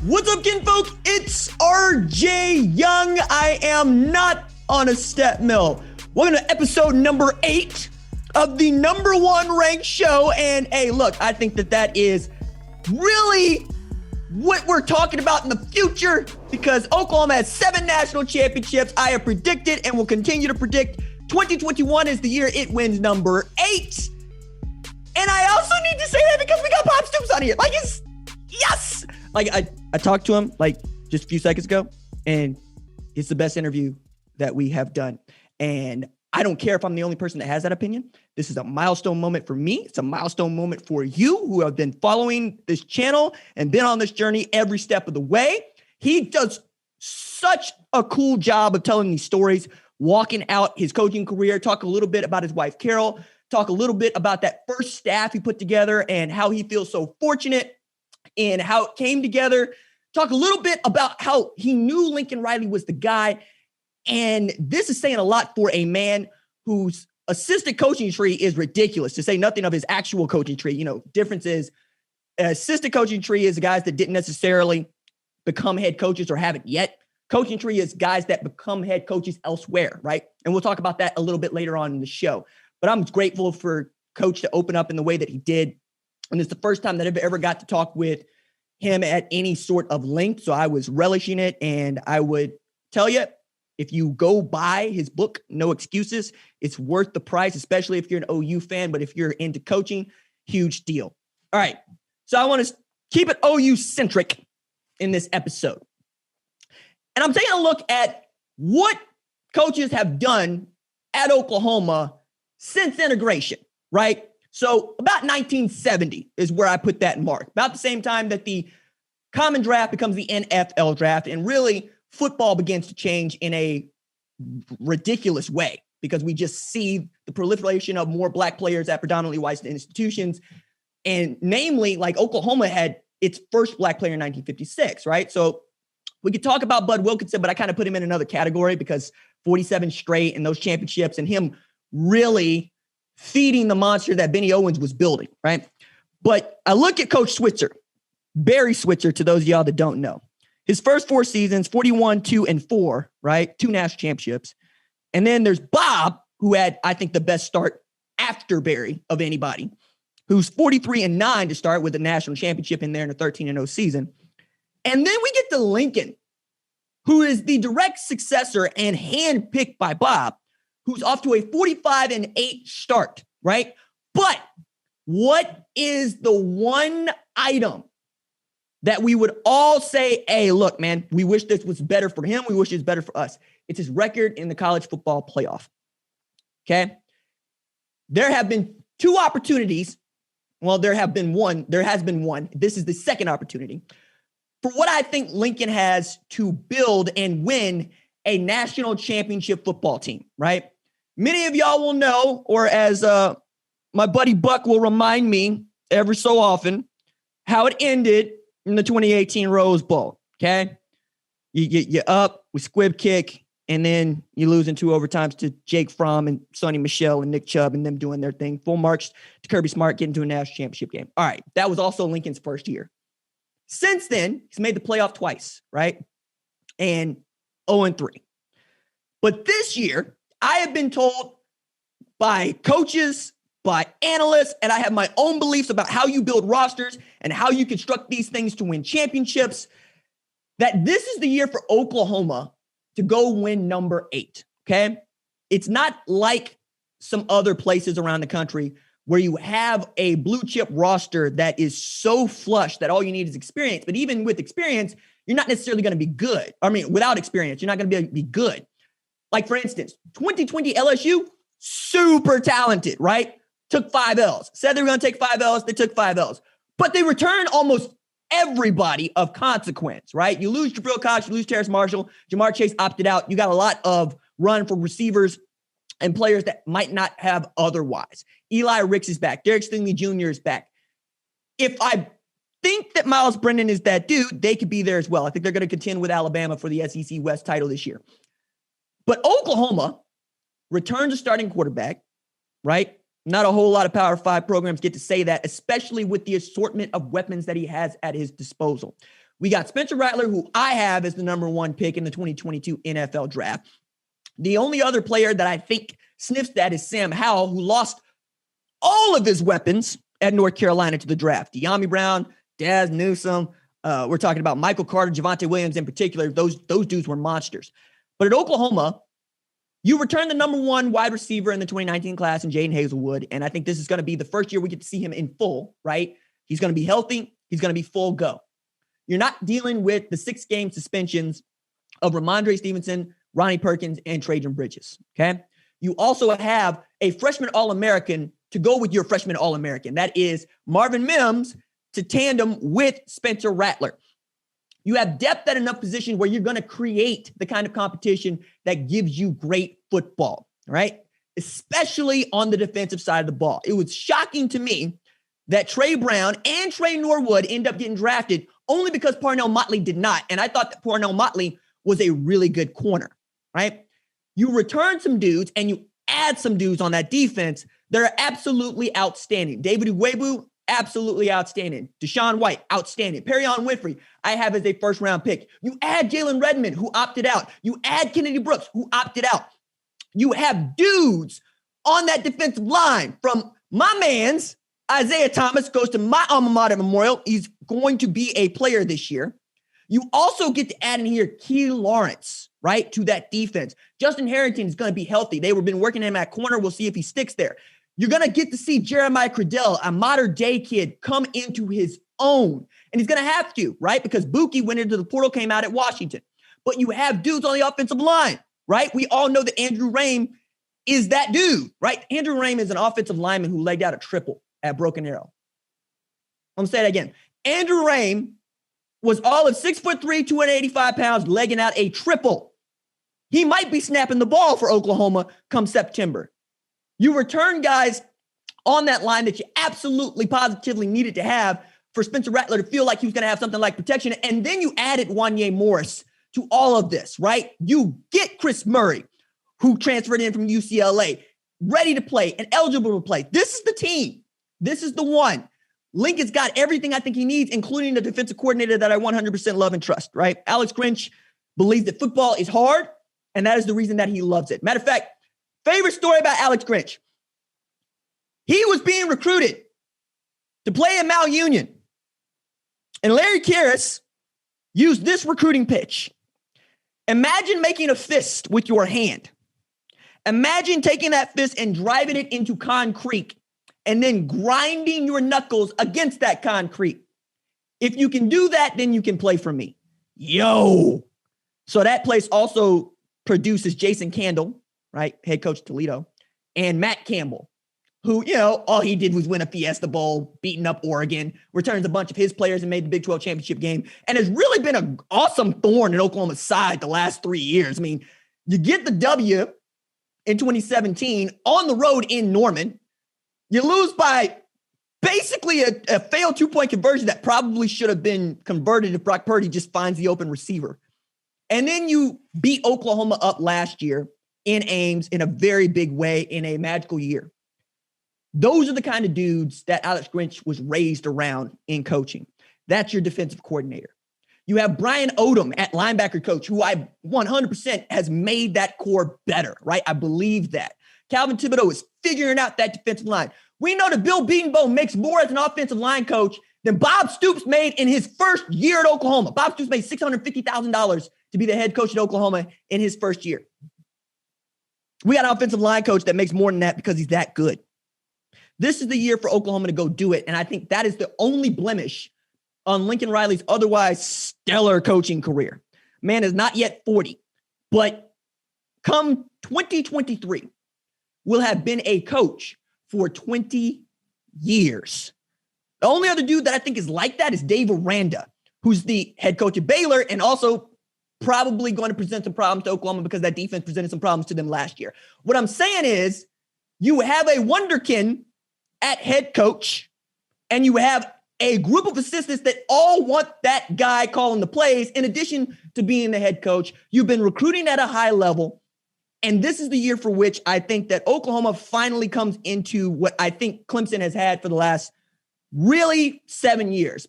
What's up, kinfolk? It's RJ Young. I am not on a step mill. Welcome to episode number 8 of the number 1 ranked show. And hey, look, I think that is really what we're talking about in the future, because Oklahoma has 7 national championships. I have predicted and will continue to predict 2021 is the year it wins number 8. And I also need to say that because we got Bob Stoops on here. Yes! I talked to him just a few seconds ago, and it's the best interview that we have done. And I don't care if I'm the only person that has that opinion. This is a milestone moment for me. It's a milestone moment for you who have been following this channel and been on this journey every step of the way. He does such a cool job of telling these stories, walking out his coaching career, talk a little bit about his wife, Carol, talk a little bit about that first staff he put together and how he feels so fortunate and how it came together. Talk a little bit about how he knew Lincoln Riley was the guy. And this is saying a lot for a man whose assistant coaching tree is ridiculous, to say nothing of his actual coaching tree. You know, difference is assistant coaching tree is guys that didn't necessarily become head coaches or haven't yet. Coaching tree is guys that become head coaches elsewhere, right? And we'll talk about that a little bit later on in the show. But I'm grateful for Coach to open up in the way that he did. And it's the first time that I've ever got to talk with him at any sort of length. So I was relishing it. And I would tell you, if you go buy his book, No Excuses, it's worth the price, especially if you're an OU fan. But if you're into coaching, huge deal. All right. So I want to keep it OU centric in this episode. And I'm taking a look at what coaches have done at Oklahoma since integration, right? So about 1970 is where I put that mark. About the same time that the common draft becomes the NFL draft, and really football begins to change in a ridiculous way because we just see the proliferation of more black players at predominantly white institutions. And namely, Oklahoma had its first black player in 1956, right? So we could talk about Bud Wilkinson, but I kind of put him in another category because 47 straight and those championships and him really feeding the monster that Benny Owens was building, right? But I look at Coach Switzer, Barry Switzer, to those of y'all that don't know. His first 4 seasons, 41, 2, and 4, right? 2 national championships. And then there's Bob, who had, I think, the best start after Barry of anybody, who's 43 and 9 to start with a national championship in there in a 13 and 0 season. And then we get to Lincoln, who is the direct successor and handpicked by Bob, who's off to a 45 and 8 start, right? But what is the one item that we would all say, hey, look, man, we wish this was better for him. We wish it's better for us. It's his record in the college football playoff, okay? There have been 2 opportunities. Well, there has been one. This is the second opportunity for what I think Lincoln has to build and win a national championship football team, right? Many of y'all will know, or as my buddy Buck will remind me every so often, how it ended in the 2018 Rose Bowl, okay? You're up with squib kick, and then you lose in 2 overtimes to Jake Fromm and Sonny Michel and Nick Chubb and them doing their thing. Full marks to Kirby Smart getting to a national championship game. All right, that was also Lincoln's first year. Since then, he's made the playoff twice, right? And 0-3. But this year, I have been told by coaches, by analysts, and I have my own beliefs about how you build rosters and how you construct these things to win championships, that this is the year for Oklahoma to go win number 8, okay? It's not like some other places around the country where you have a blue chip roster that is so flush that all you need is experience. But even with experience, you're not necessarily going to be good. I mean, without experience, you're not going to be good. Like, for instance, 2020 LSU, super talented, right? Took 5 L's. Said they were going to take 5 L's. They took 5 L's. But they returned almost everybody of consequence, right? You lose Jabril Cox, you lose Terrace Marshall. Jamar Chase opted out. You got a lot of run for receivers and players that might not have otherwise. Eli Ricks is back. Derek Stingley Jr. is back. If I think that Miles Brennan is that dude, they could be there as well. I think they're going to contend with Alabama for the SEC West title this year. But Oklahoma returns a starting quarterback, right? Not a whole lot of Power 5 programs get to say that, especially with the assortment of weapons that he has at his disposal. We got Spencer Rattler, who I have as the number 1 pick in the 2022 NFL draft. The only other player that I think sniffs that is Sam Howell, who lost all of his weapons at North Carolina to the draft. De'Ami Brown, Daz Newsome. We're talking about Michael Carter, Javonte Williams in particular. Those dudes were monsters. But at Oklahoma, you returned the number 1 wide receiver in the 2019 class in Jaden Hazelwood. And I think this is going to be the first year we get to see him in full, right? He's going to be healthy. He's going to be full go. You're not dealing with the 6-game suspensions of Ramondre Stevenson, Ronnie Perkins, and Trajan Bridges, okay? You also have a freshman All-American to go with your freshman All-American. That is Marvin Mims to tandem with Spencer Rattler. You have depth at enough positions where you're going to create the kind of competition that gives you great football, right? Especially on the defensive side of the ball. It was shocking to me that Trey Brown and Trey Norwood end up getting drafted only because Parnell Motley did not. And I thought that Parnell Motley was a really good corner, right? You return some dudes and you add some dudes on that defense that are absolutely outstanding. David Uwebu, absolutely outstanding. Deshaun White, outstanding. Perion Winfrey, I have as a first-round pick. You add Jalen Redmond, who opted out. You add Kennedy Brooks, who opted out. You have dudes on that defensive line from my man's Isaiah Thomas, goes to my alma mater, Memorial. He's going to be a player this year. You also get to add in here Key Lawrence, right, to that defense. Justin Harrington is going to be healthy. They have been working him at corner. We'll see if he sticks there. You're going to get to see Jeremiah Cradell, a modern-day kid, come into his own. And he's going to have to, right, because Buki went into the portal, came out at Washington. But you have dudes on the offensive line, right? We all know that Andrew Rame is that dude, right? Andrew Rame is an offensive lineman who legged out a triple at Broken Arrow. I'm going to say that again. Andrew Rame was all of 6'3", 285 pounds, legging out a triple. He might be snapping the ball for Oklahoma come September. You return guys on that line that you absolutely positively needed to have for Spencer Rattler to feel like he was going to have something like protection. And then you added Wanye Morris to all of this, right? You get Chris Murray, who transferred in from UCLA, ready to play and eligible to play. This is the team. This is the one. Lincoln's got everything I think he needs, including the defensive coordinator that I 100% love and trust, right? Alex Grinch believes that football is hard, and that is the reason that he loves it. Matter of fact, favorite story about Alex Grinch. He was being recruited to play at Mount Union, and Larry Karras used this recruiting pitch. Imagine making a fist with your hand. Imagine taking that fist and driving it into concrete and then grinding your knuckles against that concrete. If you can do that, then you can play for me. Yo. So that place also produces Jason Candle, right? Head coach Toledo, and Matt Campbell, who, you know, all he did was win a Fiesta Bowl, beating up Oregon, returns a bunch of his players and made the Big 12 championship game, and has really been an awesome thorn in Oklahoma's side the last 3 years. I mean, you get the W in 2017 on the road in Norman. You lose by basically a failed 2-point conversion that probably should have been converted if Brock Purdy just finds the open receiver. And then you beat Oklahoma up last year in Ames in a very big way in a magical year. Those are the kind of dudes that Alex Grinch was raised around in coaching. That's your defensive coordinator. You have Brian Odom at linebacker coach, who I 100% has made that core better, right? I believe that. Calvin Thibodeau is figuring out that defensive line. We know that Bill Bedenbaugh makes more as an offensive line coach than Bob Stoops made in his first year at Oklahoma. Bob Stoops made $650,000 to be the head coach at Oklahoma in his first year. We got an offensive line coach that makes more than that because he's that good. This is the year for Oklahoma to go do it, and I think that is the only blemish on Lincoln Riley's otherwise stellar coaching career. Man is not yet 40, but come 2023, will have been a coach for 20 years. The only other dude that I think is like that is Dave Aranda, who's the head coach at Baylor and also probably going to present some problems to Oklahoma because that defense presented some problems to them last year. What I'm saying is you have a wonderkin at head coach and you have a group of assistants that all want that guy calling the plays in addition to being the head coach. You've been recruiting at a high level. And this is the year for which I think that Oklahoma finally comes into what I think Clemson has had for the last really 7 years.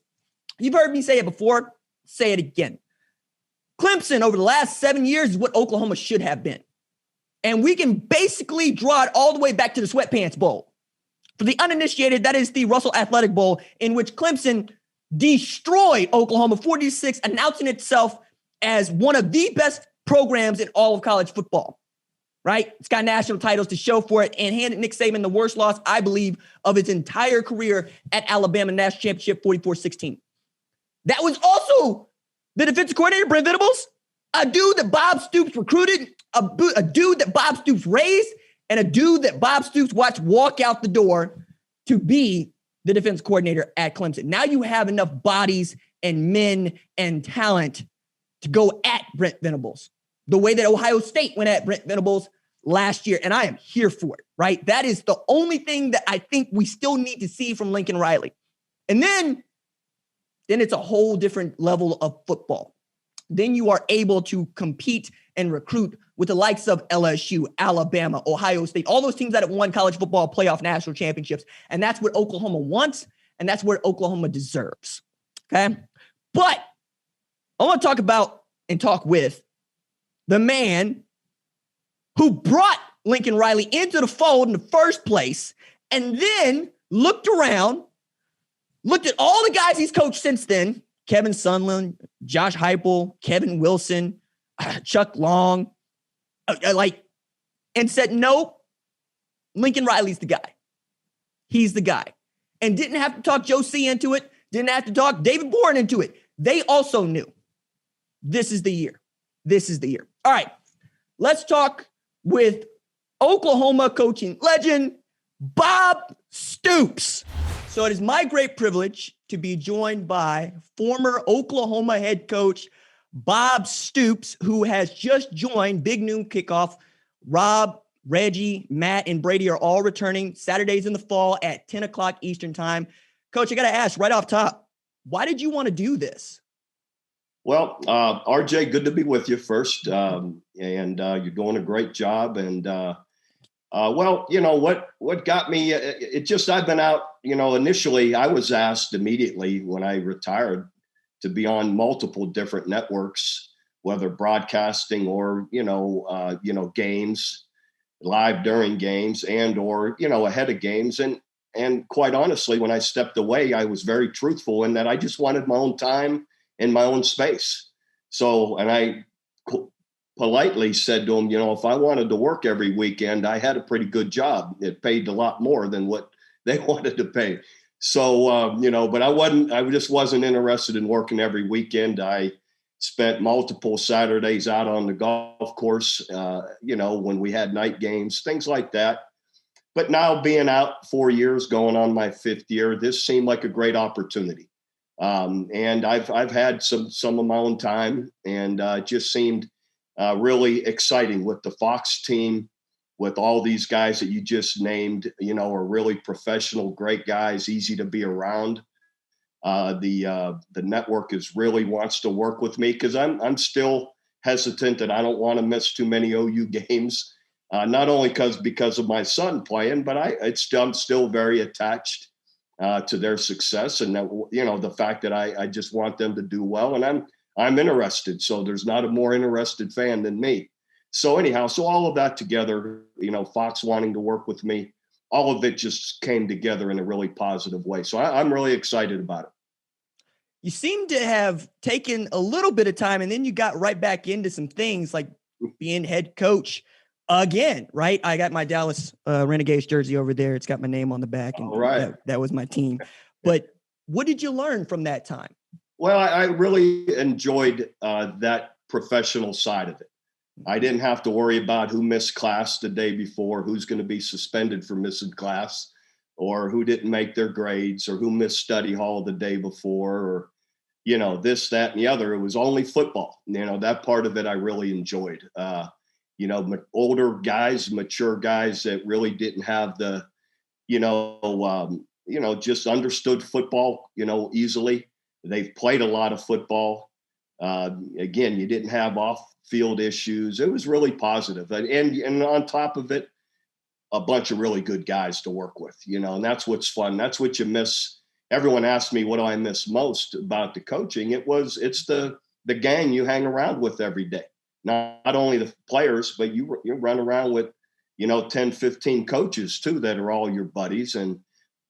You've heard me say it before. say it again. Clemson over the last 7 years is what Oklahoma should have been. And we can basically draw it all the way back to the Sweatpants Bowl. For the uninitiated, that is the Russell Athletic Bowl, in which Clemson destroyed Oklahoma 40-6, announcing itself as one of the best programs in all of college football, right? It's got national titles to show for it and handed Nick Saban the worst loss, I believe, of his entire career at Alabama National Championship, 44-16. That was also the defensive coordinator, Brent Venables, a dude that Bob Stoops recruited, a dude that Bob Stoops raised, and a dude that Bob Stoops watched walk out the door to be the defense coordinator at Clemson. Now you have enough bodies and men and talent to go at Brent Venables the way that Ohio State went at Brent Venables last year. And I am here for it, right? That is the only thing that I think we still need to see from Lincoln Riley. And then it's a whole different level of football. Then you are able to compete and recruit with the likes of LSU, Alabama, Ohio State, all those teams that have won college football playoff national championships. And that's what Oklahoma wants, and that's what Oklahoma deserves, okay? But I want to talk about and talk with the man who brought Lincoln Riley into the fold in the first place and then looked around, looked at all the guys he's coached since then, Kevin Sumlin, Josh Heupel, Kevin Wilson, Chuck Long, and said, nope, Lincoln Riley's the guy. He's the guy. And didn't have to talk Joe C into it, didn't have to talk David Bourne into it. They also knew this is the year. This is the year. All right, let's talk with Oklahoma coaching legend, Bob Stoops. So it is my great privilege to be joined by former Oklahoma head coach Bob Stoops, who has just joined Big Noon Kickoff. Rob, Reggie, Matt, and Brady are all returning Saturdays in the fall at 10 o'clock Eastern time. Coach, I got to ask right off top, why did you want to do this? Well, RJ, good to be with you first. And you're doing a great job. And, well, you know, what got me, I've been out, initially I was asked immediately when I retired to be on multiple different networks, whether broadcasting or, games, live during games or, ahead of games. And quite honestly, when I stepped away, I was very truthful in that I just wanted my own time in my own space. So, and I politely said to him, if I wanted to work every weekend, I had a pretty good job. It paid a lot more than what they wanted to pay. So, but I just wasn't interested in working every weekend. I spent multiple Saturdays out on the golf course, when we had night games, things like that. But now being out 4 years, going on my fifth year, this seemed like a great opportunity. And I've had some of my own time, and it just seemed really exciting with the Fox team, with all these guys that you just named, are really professional, great guys, easy to be around. The network really wants to work with me because I'm still hesitant that I don't want to miss too many OU games, not only because of my son playing, but I'm still very attached to their success, and that, the fact that I just want them to do well, and I'm interested. So there's not a more interested fan than me. So anyhow, all of that together, Fox wanting to work with me, all of it just came together in a really positive way. So I'm really excited about it. You seem to have taken a little bit of time and then you got right back into some things like being head coach again, right? I got my Dallas Renegades jersey over there. It's got my name on the back, and right. that was my team. But what did you learn from that time? Well, I really enjoyed that professional side of it. I didn't have to worry about who missed class the day before, who's going to be suspended for missing class, or who didn't make their grades, or who missed study hall the day before, or, this, that, and the other. It was only football. That part of it I really enjoyed. Older guys, mature guys that really didn't have the, just understood football, easily. They've played a lot of football. Again, you didn't have off-field issues. It was really positive. And on top of it, a bunch of really good guys to work with, and that's what's fun. That's what you miss everyone asked me, what do I miss most about the coaching? It's the gang you hang around with every day. Not only the players, but you run around with, 10, 15 coaches too, that are all your buddies. And,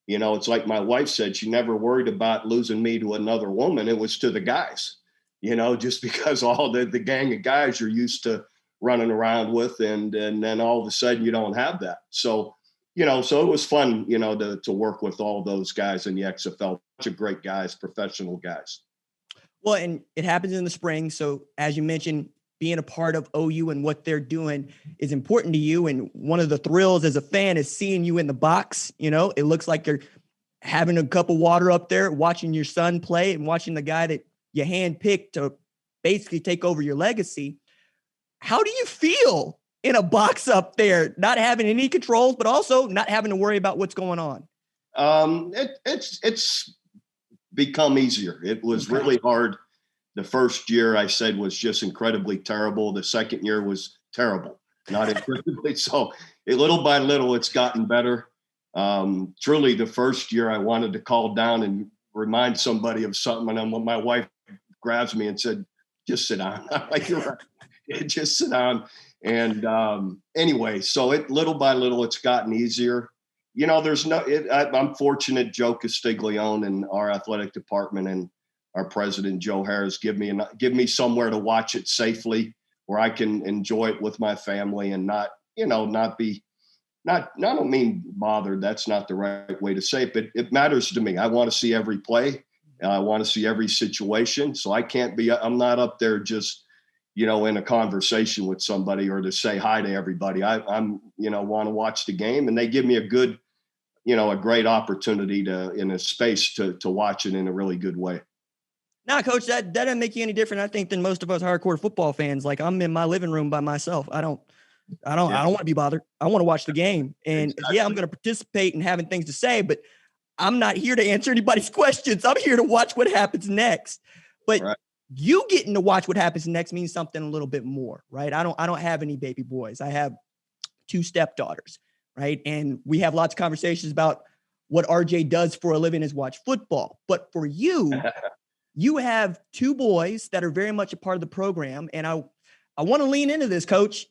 it's like my wife said, she never worried about losing me to another woman. It was to the guys, just because all the gang of guys you're used to running around with. And then all of a sudden you don't have that. So, so it was fun, to work with all those guys in the XFL. Bunch of great guys, professional guys. Well, and it happens in the spring. So as you mentioned, being a part of OU and what they're doing is important to you. And one of the thrills as a fan is seeing you in the box. It looks like you're having a cup of water up there, watching your son play and watching the guy that you handpicked to basically take over your legacy. How do you feel in a box up there, not having any controls, but also not having to worry about what's going on? It's become easier. It was really hard. The first year I said was just incredibly terrible. The second year was terrible, not incredibly. So little by little, it's gotten better. Truly, the first year I wanted to call down and remind somebody of something. And then my wife grabs me and said, just sit down. I'm like, you're right. Just sit down. And anyway, so little by little, it's gotten easier. I'm fortunate. Joe Castiglione and our athletic department and our president, Joe Harris, give me somewhere to watch it safely where I can enjoy it with my family and not be, I don't mean bothered. That's not the right way to say it, but it matters to me. I want to see every play. I want to see every situation. So I'm not up there just, in a conversation with somebody or to say hi to everybody. I'm want to watch the game, and they give me a good, a great opportunity in a space to watch it in a really good way. Nah, Coach, that doesn't make you any different, I think, than most of us hardcore football fans. Like, I'm in my living room by myself. I don't want to be bothered. I want to watch the game. And exactly. I'm going to participate in having things to say, but I'm not here to answer anybody's questions. I'm here to watch what happens next. But right. You getting to watch what happens next means something a little bit more, right? I don't have any baby boys. I have 2 stepdaughters, right? And we have lots of conversations about what RJ does for a living is watch football. But for you, you have 2 boys that are very much a part of the program. And I want to lean into this, Coach.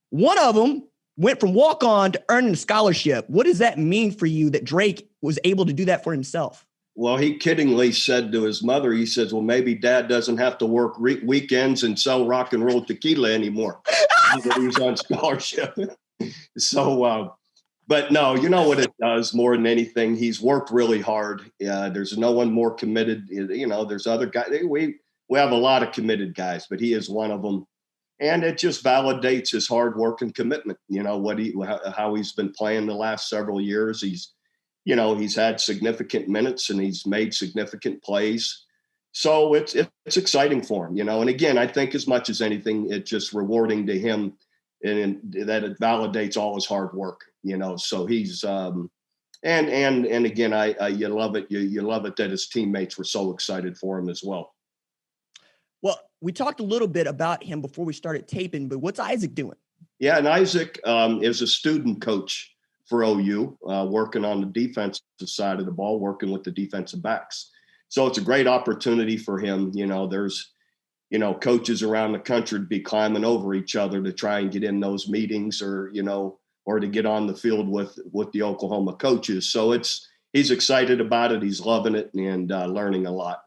One of them went from walk-on to earning a scholarship. What does that mean for you that Drake was able to do that for himself? Well, he kiddingly said to his mother, he says, well, maybe Dad doesn't have to work weekends and sell rock and roll tequila anymore. He's on scholarship. So, but no, you know what it does more than anything? He's worked really hard. There's no one more committed. There's other guys. We have a lot of committed guys, but he is one of them. And it just validates his hard work and commitment. How he's been playing the last several years. He's had significant minutes and he's made significant plays. So it's exciting for him, And again, I think as much as anything, it's just rewarding to him and that it validates all his hard work, So he's and again, you love it. You love it that his teammates were so excited for him as well. Well, we talked a little bit about him before we started taping, but what's Isaac doing? Yeah, and Isaac is a student coach for OU, working on the defensive side of the ball, working with the defensive backs. So it's a great opportunity for him. There's, coaches around the country to be climbing over each other to try and get in those meetings or to get on the field with the Oklahoma coaches. So he's excited about it. He's loving it and learning a lot.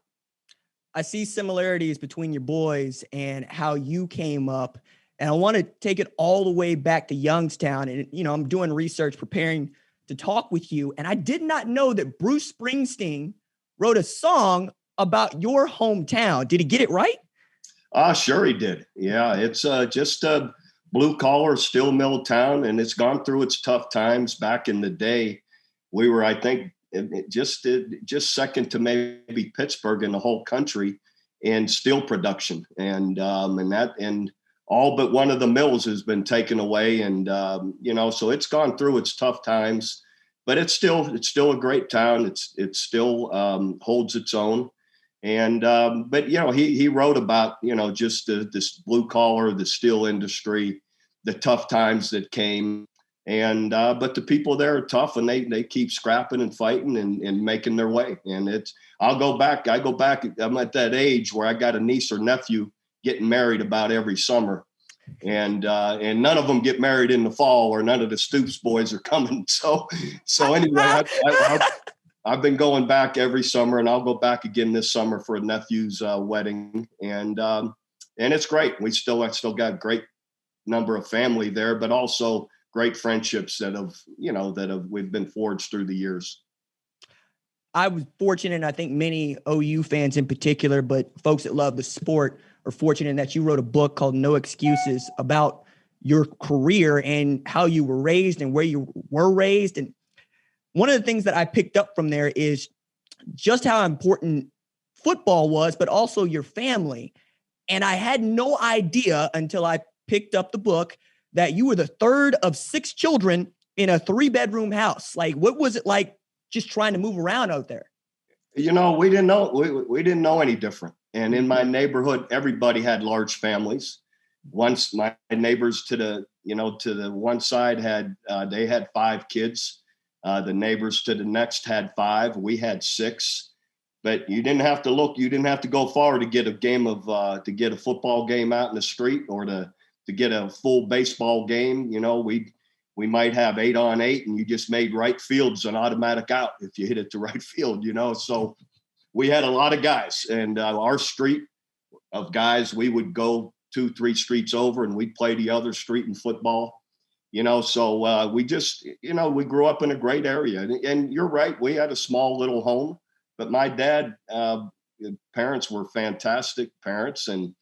I see similarities between your boys and how you came up. And I want to take it all the way back to Youngstown. And, I'm doing research, preparing to talk with you. And I did not know that Bruce Springsteen wrote a song about your hometown. Did he get it right? Sure he did. Yeah, it's just a blue-collar steel mill town, and it's gone through its tough times. Back in the day, we were, I think, just second to maybe Pittsburgh in the whole country in steel production. And all but one of the mills has been taken away. And, so it's gone through its tough times, but it's still a great town. It still holds its own. And, but, he wrote about, just this blue collar, the steel industry, the tough times that came. But the people there are tough, and they keep scrapping and fighting and making their way. And I go back. I'm at that age where I got a niece or nephew getting married about every summer. And none of them get married in the fall, or none of the Stoops boys are coming. So anyway, I've been going back every summer, and I'll go back again this summer for a nephew's wedding. And it's great. I still got a great number of family there, but also great friendships we've been forged through the years. I was fortunate, and I think many OU fans in particular, but folks that love the sport are fortunate that you wrote a book called No Excuses about your career and how you were raised and where you were raised. And one of the things that I picked up from there is just how important football was, but also your family. And I had no idea until I picked up the book that you were the third of 6 children in a 3-bedroom house. Like, what was it like just trying to move around out there? We didn't know. We didn't know any different. And in my neighborhood, everybody had large families. Once my neighbors to the one side had 5 kids. The neighbors to the next had 5. We had 6. But you didn't have to look. You didn't have to go far to get a football game out in the street, or to get a full baseball game. We might have 8-on-8, and you just made right field's an automatic out if you hit it to right field. So we had a lot of guys, and our street of guys, we would go 2-3 streets over, and we'd play the other street in football. So we just, we grew up in a great area, and you're right. We had a small little home, but my dad, parents were fantastic parents, and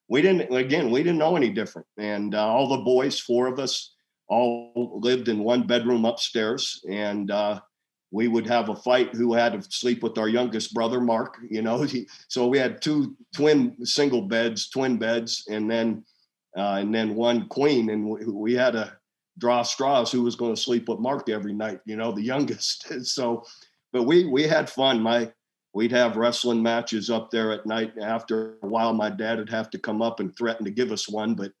we didn't know any different. And all the boys, 4 of us, all lived in 1 bedroom upstairs, and we would have a fight who had to sleep with our youngest brother, Mark. So we had 2 twin beds, and then 1 queen, and we had to draw straws who was going to sleep with Mark every night. The youngest. So, but we had fun. We'd have wrestling matches up there at night. After a while, my dad would have to come up and threaten to give us one, but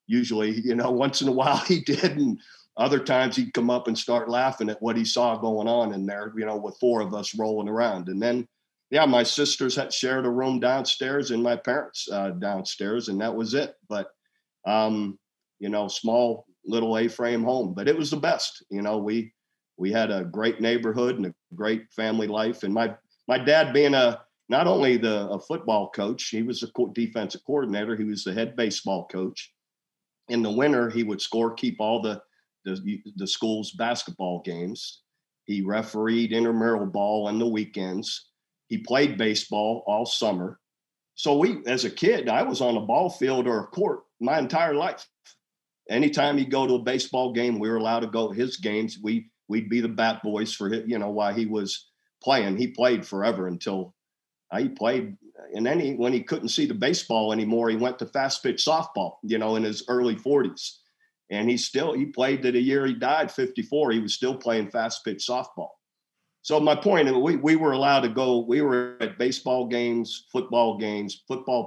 usually, once in a while he did. And other times he'd come up and start laughing at what he saw going on in there, with 4 of us rolling around. And then, my sisters had shared a room downstairs, and my parents downstairs, and that was it. But, small little A-frame home, but it was the best. We had a great neighborhood and a great family life. And my dad being not only a football coach, he was a defensive coordinator. He was the head baseball coach. In the winter, he would keep all the school's basketball games. He refereed intramural ball on the weekends. He played baseball all summer. So as a kid, I was on a ball field or a court my entire life. Anytime he'd go to a baseball game, we were allowed to go to his games. We'd be the bat boys for him, while he was playing. He played forever until he played. And then when he couldn't see the baseball anymore, he went to fast pitch softball, in his early 40s. And he played to the year he died, 54. He was still playing fast pitch softball. So my point, we were allowed to go. We were at baseball games, football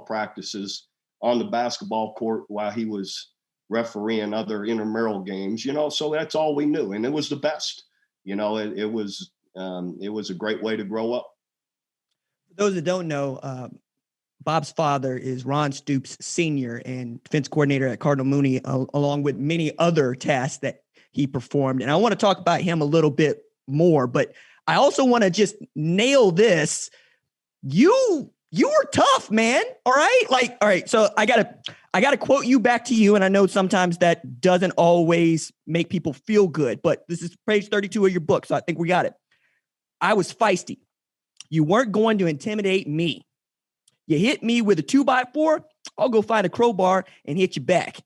practices, on the basketball court while he was refereeing other intramural games, so that's all we knew. And it was the best, it was a great way to grow up. For those that don't know, Bob's father is Ron Stoops Sr. and defense coordinator at Cardinal Mooney, along with many other tasks that he performed. And I want to talk about him a little bit more, but I also want to just nail this. You were tough, man. All right. So I gotta quote you back to you. And I know sometimes that doesn't always make people feel good, but this is page 32 of your book. So I think we got it. I was feisty. You weren't going to intimidate me. You hit me with a 2x4. I'll go find a crowbar and hit you back.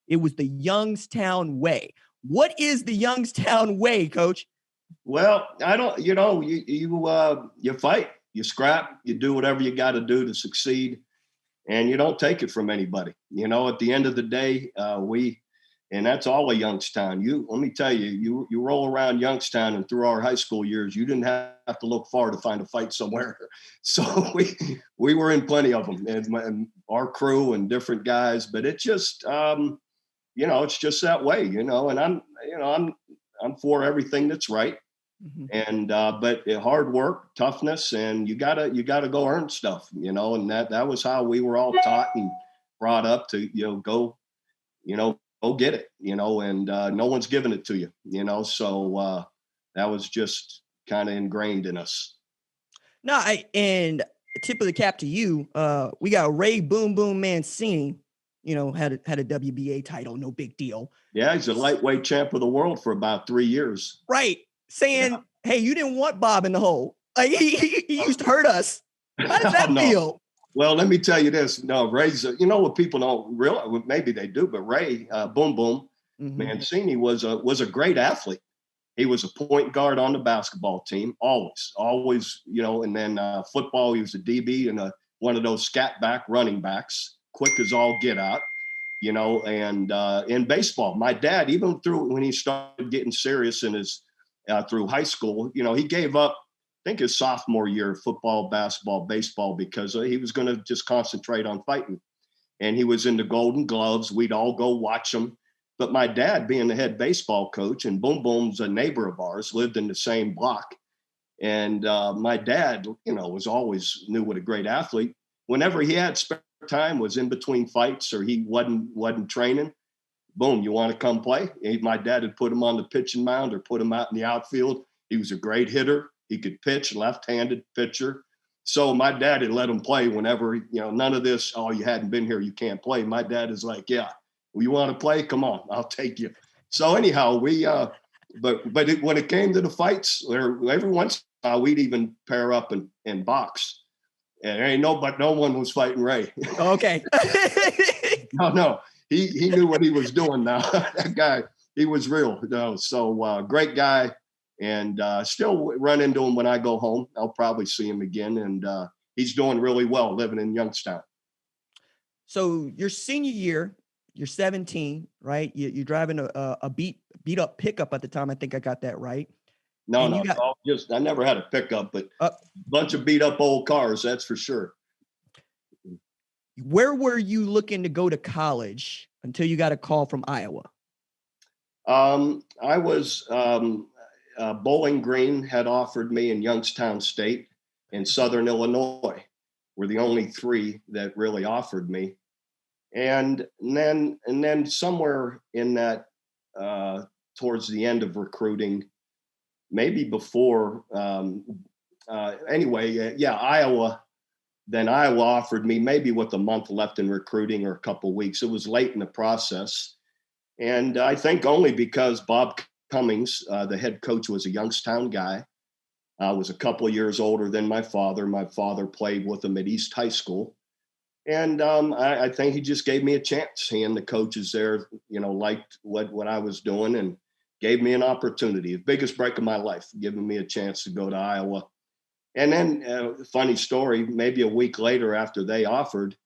It was the Youngstown way. What is the Youngstown way, Coach? Well, I don't, you fight. You scrap, you do whatever you got to do to succeed, and you don't take it from anybody. At the end of the day, and that's all of Youngstown. Let me tell you, you roll around Youngstown, and through our high school years, you didn't have to look far to find a fight somewhere. So we were in plenty of them, and our crew and different guys. But it just, it's just that way, And I'm for everything that's right. Mhm. And but hard work, toughness, and you gotta go earn stuff, and that was how we were all taught and brought up to, go, go get it, and no one's giving it to you, so that was just kind of ingrained in us. No, and tip of the cap to you. We got Ray Boom Boom Mancini, had a WBA title, no big deal. Yeah, he's a lightweight champ of the world for about 3 years. Right. Saying, hey, you didn't want Bob in the hole. Like he used to hurt us. How does that feel? Well, let me tell you this. No, Ray's, what people don't realize, maybe they do, but Ray Boom Boom Mancini was a great athlete. He was a point guard on the basketball team, always, and then football, he was a DB and one of those scat back running backs, quick as all get out, and in baseball, my dad, even when he started getting serious in his, through high school, he gave up, I think his sophomore year, football, basketball, baseball, because he was going to just concentrate on fighting. And he was in the Golden Gloves. We'd all go watch him. But my dad, being the head baseball coach, and Boom Boom's a neighbor of ours, lived in the same block. And my dad, was always knew what a great athlete. Whenever he had spare time, was in between fights or he wasn't training, boom, you want to come play? My dad had put him on the pitching mound or put him out in the outfield. He was a great hitter. He could pitch, left-handed pitcher. So my dad had let him play whenever, none of this, oh, you hadn't been here, you can't play. My dad is like, yeah, well, you want to play? Come on, I'll take you. So anyhow, but when it came to the fights, every once in a while, we'd even pair up and box. And no one was fighting Ray. Okay. No. He knew what he was doing now. That guy, he was real. So great guy. And still run into him when I go home. I'll probably see him again. And he's doing really well living in Youngstown. So your senior year, you're 17, right? You're driving a beat up pickup at the time. I think I got that right. No, I never had a pickup, but a bunch of beat up old cars, that's for sure. Where were you looking to go to college until you got a call from Iowa? I was Bowling Green had offered me in Youngstown State and Southern Illinois were the only 3 that really offered me. And then somewhere in that towards the end of recruiting, maybe before Iowa. Then Iowa offered me maybe with a month left in recruiting or a couple weeks. It was late in the process. And I think only because Bob Cummings, the head coach, was a Youngstown guy, was a couple of years older than my father. My father played with him at East High School. And I think he just gave me a chance. He and the coaches there, liked what I was doing and gave me an opportunity. The biggest break of my life, giving me a chance to go to Iowa. And then, funny story, maybe a week later after they offered,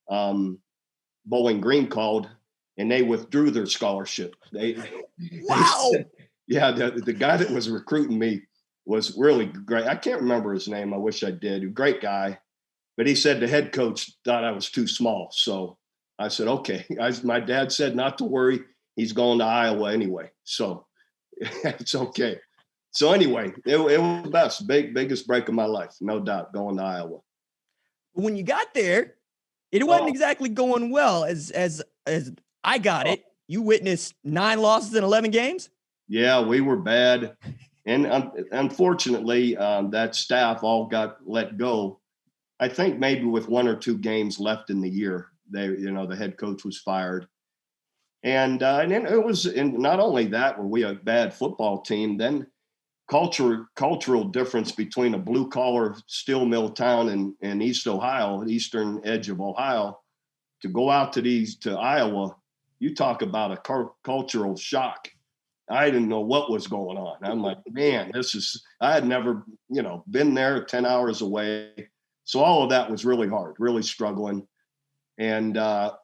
Bowling Green called and they withdrew their scholarship. Wow. The guy that was recruiting me was really great. I can't remember his name. I wish I did. A great guy. But he said the head coach thought I was too small. So I said, okay. My dad said not to worry. He's going to Iowa anyway. So it's okay. So anyway, it was the best, biggest break of my life, no doubt, going to Iowa. When you got there, it wasn't exactly going well. As I got it, you witnessed 9 losses in 11 games. Yeah, we were bad, and unfortunately, that staff all got let go. I think maybe with 1 or 2 games left in the year, the head coach was fired. And then it was, and not only that, were we a bad football team, then cultural difference between a blue collar steel mill town and East Ohio, the eastern edge of Ohio, to go out to Iowa, you talk about a cultural shock. I didn't know what was going on. I'm like, man, I had never, been there 10 hours away. So all of that was really hard, really struggling. And, had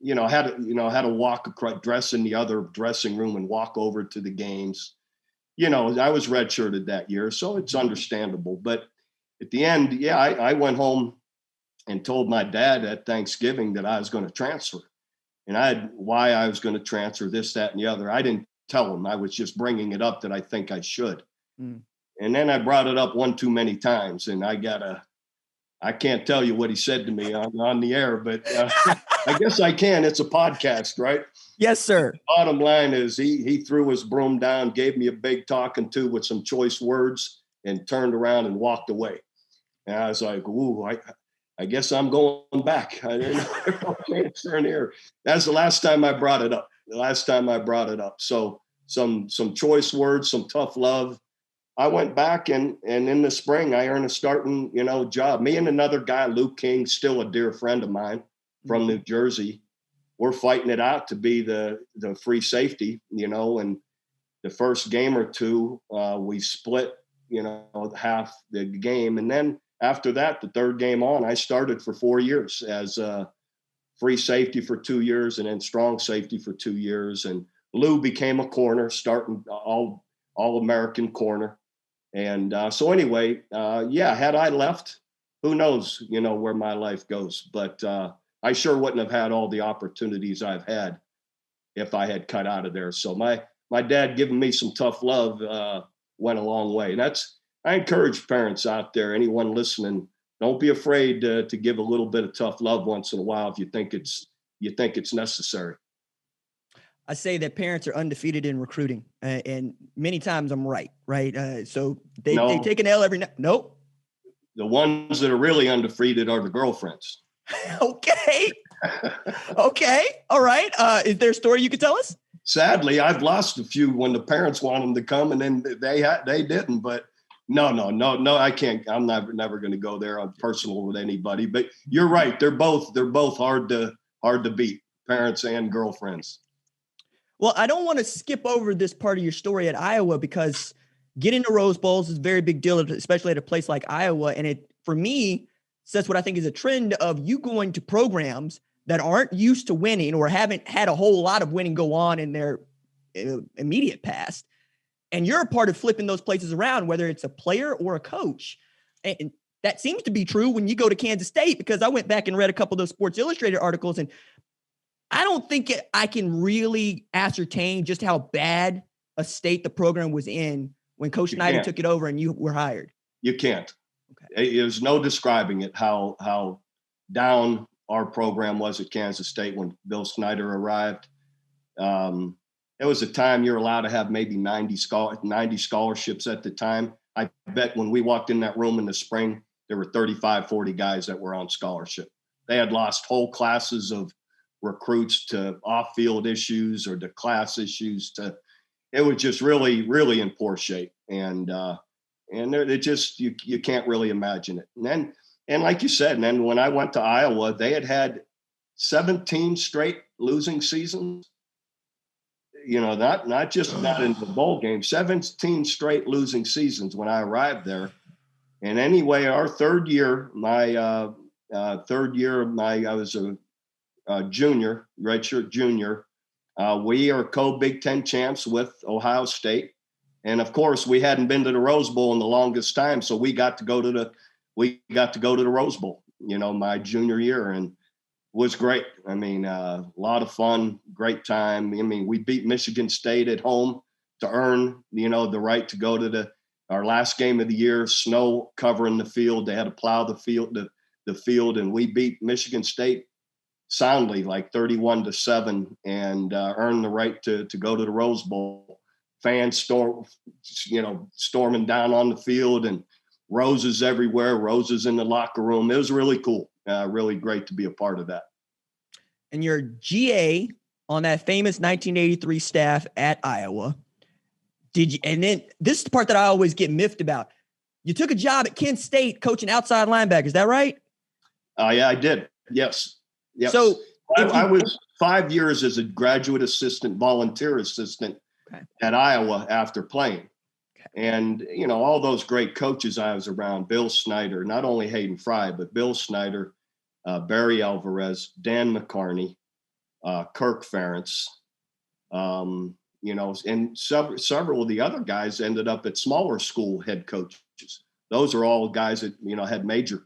to walk across, dress in the other dressing room and walk over to the games. I was redshirted that year, so it's understandable. But at the end, I went home and told my dad at Thanksgiving that I was going to transfer. And why I was going to transfer, this, that, and the other. I didn't tell them. I was just bringing it up that I think I should. Mm. And then I brought it up one too many times, and I can't tell you what he said to me on the air, but I guess I can. It's a podcast, right? Yes, sir. Bottom line is he threw his broom down, gave me a big talking to with some choice words, and turned around and walked away. And I was like, ooh, I guess I'm going back. I didn't know answer in here. That's the last time I brought it up. So some choice words, some tough love. I went back and in the spring I earned a starting, job. Me and another guy, Luke King, still a dear friend of mine from New Jersey. We're fighting it out to be the free safety, and the first game or two, we split, half the game. And then after that, the third game on, I started for 4 years as free safety for 2 years and then strong safety for 2 years. And Lou became a corner, starting all American corner. And so anyway, had I left, who knows, where my life goes. But I sure wouldn't have had all the opportunities I've had if I had cut out of there. So my dad giving me some tough love went a long way. And I encourage parents out there, anyone listening, don't be afraid to give a little bit of tough love once in a while if you think it's necessary. I say that parents are undefeated in recruiting, and many times I'm right? So they take an L every night. Nope. The ones that are really undefeated are the girlfriends. Okay. Okay. All right. Is there a story you could tell us? Sadly, I've lost a few when the parents want them to come and then they didn't. But no, I can't. I'm never going to go there on personal with anybody. But you're right. They're both hard to beat, parents and girlfriends. Well, I don't want to skip over this part of your story at Iowa because getting to Rose Bowls is a very big deal, especially at a place like Iowa. And it, for me, sets what I think is a trend of you going to programs that aren't used to winning or haven't had a whole lot of winning go on in their immediate past. And you're a part of flipping those places around, whether it's a player or a coach. And that seems to be true when you go to Kansas State, because I went back and read a couple of those Sports Illustrated articles, and I don't think I can really ascertain just how bad a state the program was in when Coach Snyder took it over and you were hired. You can't. Okay. There's no describing it, how down our program was at Kansas State when Bill Snyder arrived. It was a time you're allowed to have maybe 90 scholarships at the time. I bet when we walked in that room in the spring, there were 35, 40 guys that were on scholarship. They had lost whole classes of recruits to off-field issues or to class issues. It was just really, really in poor shape. And it just, you can't really imagine it. And like you said, and then when I went to Iowa, they had 17 straight losing seasons. Not just in the bowl game, 17 straight losing seasons when I arrived there. And anyway, our third year, I was a junior, redshirt junior. We are co-Big Ten champs with Ohio State. And of course, we hadn't been to the Rose Bowl in the longest time. So we got to go to the Rose Bowl, my junior year, and was great. I mean, a lot of fun, great time. I mean, we beat Michigan State at home to earn, the right to go to our last game of the year, snow covering the field. They had to plow the field, and we beat Michigan State soundly, like 31-7, and earned the right to go to the Rose Bowl. Fans storming down on the field and roses everywhere, roses in the locker room. It was really cool. Really great to be a part of that. And you're GA on that famous 1983 staff at Iowa. And then this is the part that I always get miffed about. You took a job at Kent State coaching outside linebackers. Is that right? Yeah, I did. Yes. So I was 5 years as a graduate assistant, volunteer assistant at Iowa after playing. Okay. And, all those great coaches I was around, Bill Snyder, not only Hayden Fry, but Bill Snyder, Barry Alvarez, Dan McCarney, Kirk Ferentz, and several of the other guys ended up at smaller school head coaches. Those are all guys that, had major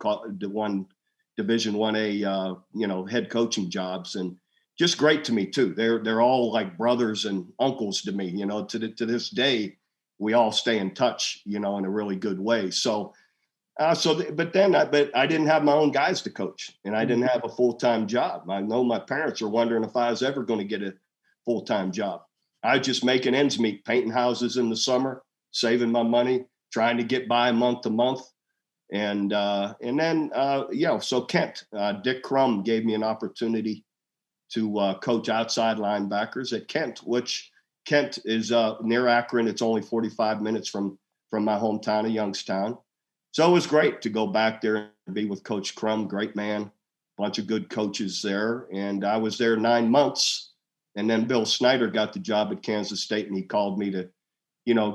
Division 1A, head coaching jobs. And just great to me too. They're all like brothers and uncles to me, to this day, we all stay in touch, in a really good way. So, but I didn't have my own guys to coach, and I didn't have a full-time job. I know my parents were wondering if I was ever going to get a full-time job. I was just making ends meet, painting houses in the summer, saving my money, trying to get by month to month. And then, so Kent, Dick Crum gave me an opportunity to coach outside linebackers at Kent, which Kent is near Akron. It's only 45 minutes from my hometown of Youngstown. So it was great to go back there and be with Coach Crum, great man, bunch of good coaches there. And I was there 9 months. And then Bill Snyder got the job at Kansas State, and he called me to,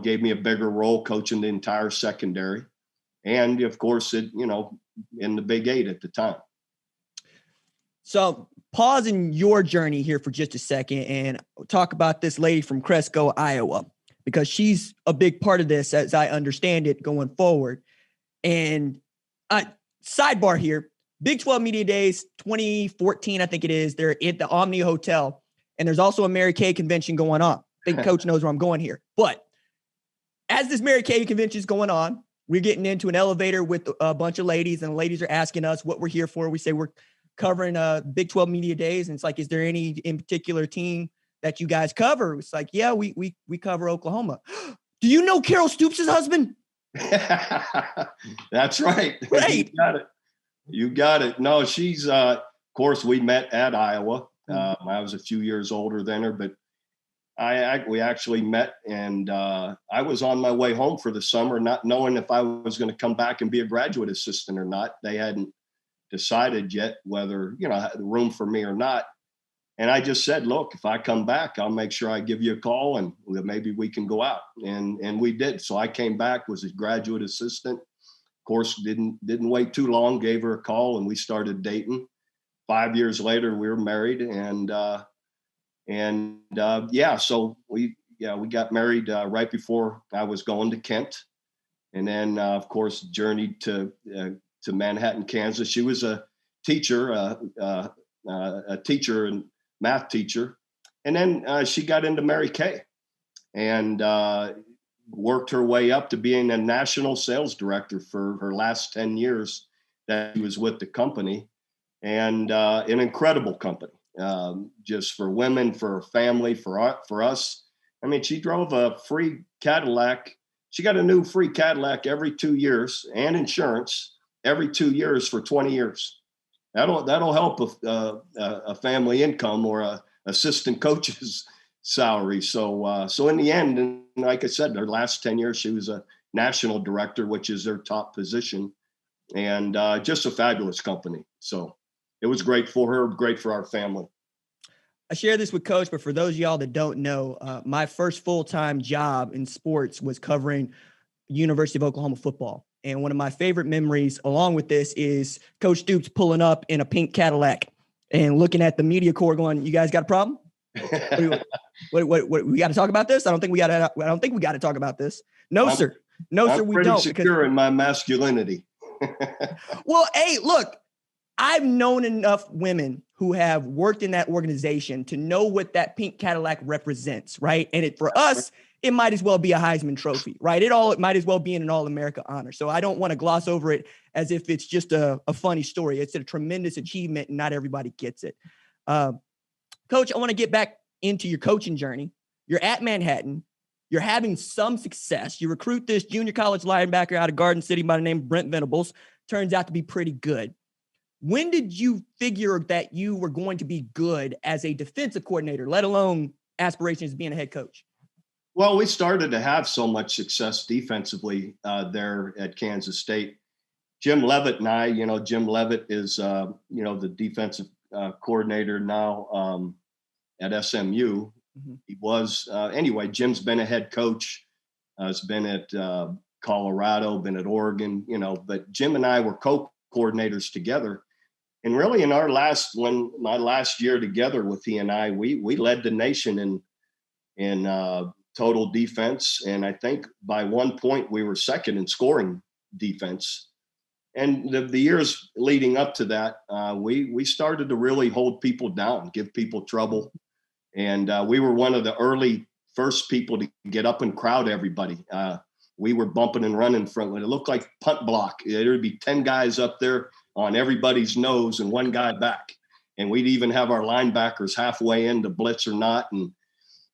gave me a bigger role coaching the entire secondary. And of course, in the Big 8 at the time. So pausing your journey here for just a second and talk about this lady from Cresco, Iowa, because she's a big part of this, as I understand it, going forward. And sidebar here, Big 12 Media Days 2014, I think it is. They're at the Omni Hotel, and there's also a Mary Kay convention going on. I think Coach knows where I'm going here. But as this Mary Kay convention is going on, we're getting into an elevator with a bunch of ladies, and the ladies are asking us what we're here for. We say we're covering Big 12 Media Days, and it's like, is there any in particular team that you guys cover? It's like, yeah, we cover Oklahoma. Do you know Carol Stoops' husband? That's right. Right. You got it. No, she's, of course, we met at Iowa. I was a few years older than her, but we actually met, and I was on my way home for the summer, not knowing if I was going to come back and be a graduate assistant or not. They hadn't decided yet whether, had room for me or not. And I just said, look, if I come back, I'll make sure I give you a call, and maybe we can go out. And we did. So I came back, was a graduate assistant. Of course, didn't wait too long, gave her a call, and we started dating. 5 years later, we were married, so we got married right before I was going to Kent. And then, of course, journeyed to Manhattan, Kansas. She was a teacher, a teacher and math teacher. And then she got into Mary Kay and worked her way up to being a national sales director for her last 10 years that she was with the company. And an incredible company, just for women, for her family, for us. I mean, she drove a free Cadillac. She got a new free Cadillac every 2 years, and insurance every 2 years for 20 years. That'll help a family income or a assistant coach's salary. So in the end, and like I said, her last 10 years, she was a national director, which is their top position, and just a fabulous company. So it was great for her, great for our family. I share this with Coach, but for those of y'all that don't know, my first full-time job in sports was covering University of Oklahoma football. And one of my favorite memories along with this is Coach Stoops pulling up in a pink Cadillac and looking at the media corps going, you guys got a problem? What we got to talk about this? I don't think we got to talk about this. No, sir. No, sir, we don't. I'm pretty secure in my masculinity. Well, hey, look, I've known enough women who have worked in that organization to know what that pink Cadillac represents, right? And for us, it might as well be a Heisman Trophy, right? It might as well be an All-America honor. So I don't want to gloss over it as if it's just a funny story. It's a tremendous achievement, and not everybody gets it. Coach, I want to get back into your coaching journey. You're at Manhattan. You're having some success. You recruit this junior college linebacker out of Garden City by the name of Brent Venables. Turns out to be pretty good. When did you figure that you were going to be good as a defensive coordinator, let alone aspirations of being a head coach? Well, we started to have so much success defensively there at Kansas State. Jim Leavitt and I, Jim Leavitt is, the defensive coordinator now at SMU. Mm-hmm. He was, anyway, Jim's been a head coach, has been at Colorado, been at Oregon, but Jim and I were co-coordinators together. And really in my last year together with he and I, we led the nation in total defense. And I think by one point we were second in scoring defense. the years leading up to that, we started to really hold people down, give people trouble. And we were one of the first people to get up and crowd everybody. We were bumping and running from it. It looked like punt block. There'd be 10 guys up there on everybody's nose and one guy back. And we'd even have our linebackers halfway into blitz or not. And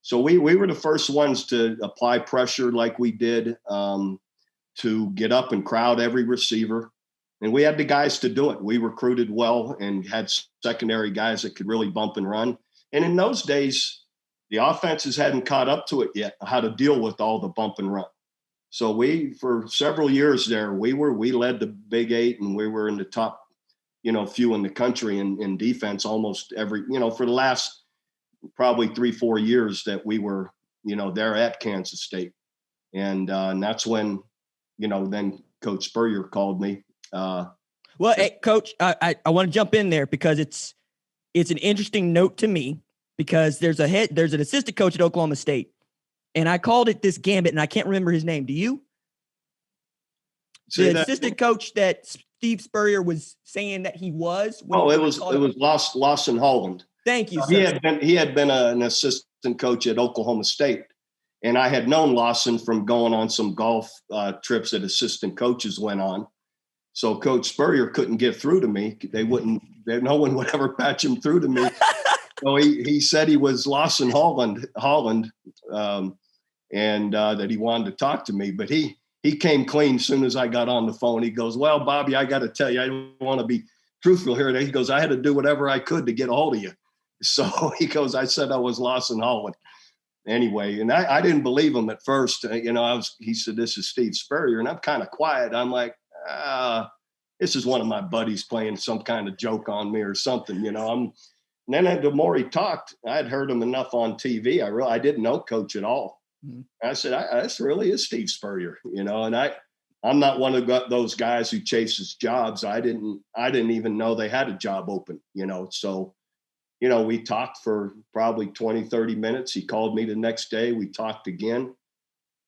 so we were the first ones to apply pressure like we did, to get up and crowd every receiver. And we had the guys to do it. We recruited well and had secondary guys that could really bump and run. And in those days, the offenses hadn't caught up to it yet, how to deal with all the bump and run. So for several years there, we led the Big Eight, and we were in the top, few in the country in defense almost every, for the last probably 3-4 years that we were, there at Kansas State. And that's when, then Coach Spurrier called me. Hey, Coach, I want to jump in there because it's an interesting note to me, because there's an assistant coach at Oklahoma State, and I called it this gambit, and I can't remember his name. Do you? The assistant coach that Steve Spurrier was saying that he was. It was Lawson Holland. Thank you, sir. He had been an assistant coach at Oklahoma State, and I had known Lawson from going on some golf trips that assistant coaches went on. So Coach Spurrier couldn't get through to me. No one would ever patch him through to me. So he said he was Lawson Holland, and that he wanted to talk to me. But he came clean as soon as I got on the phone. He goes, "Well, Bobby, I got to tell you, I don't want to be truthful here." He goes, "I had to do whatever I could to get a hold of you." So he goes, "I said I was Lawson Holland." Anyway, and I didn't believe him at first. He said, "This is Steve Spurrier," and I'm kind of quiet. I'm like, this is one of my buddies playing some kind of joke on me or something, And then the more he talked, I had heard him enough on TV. I didn't know Coach at all. Mm-hmm. I said, this really is Steve Spurrier, and I'm not one of those guys who chases jobs. I didn't even know they had a job open, So, we talked for probably 20, 30 minutes. He called me the next day. We talked again.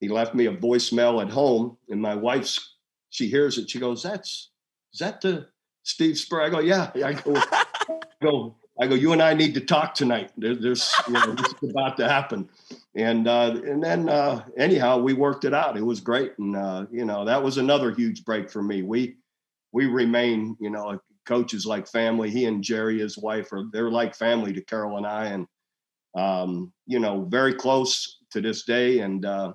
He left me a voicemail at home, and my she hears it. She goes, "Is that the Steve Spurrier?" I go, "Yeah." I go, "You and I need to talk tonight. There's this is about to happen." And then anyhow, we worked it out. It was great. And, that was another huge break for me. We remain, coaches like family. He and Jerry, his wife, they're like family to Carol and I. And, very close to this day. And in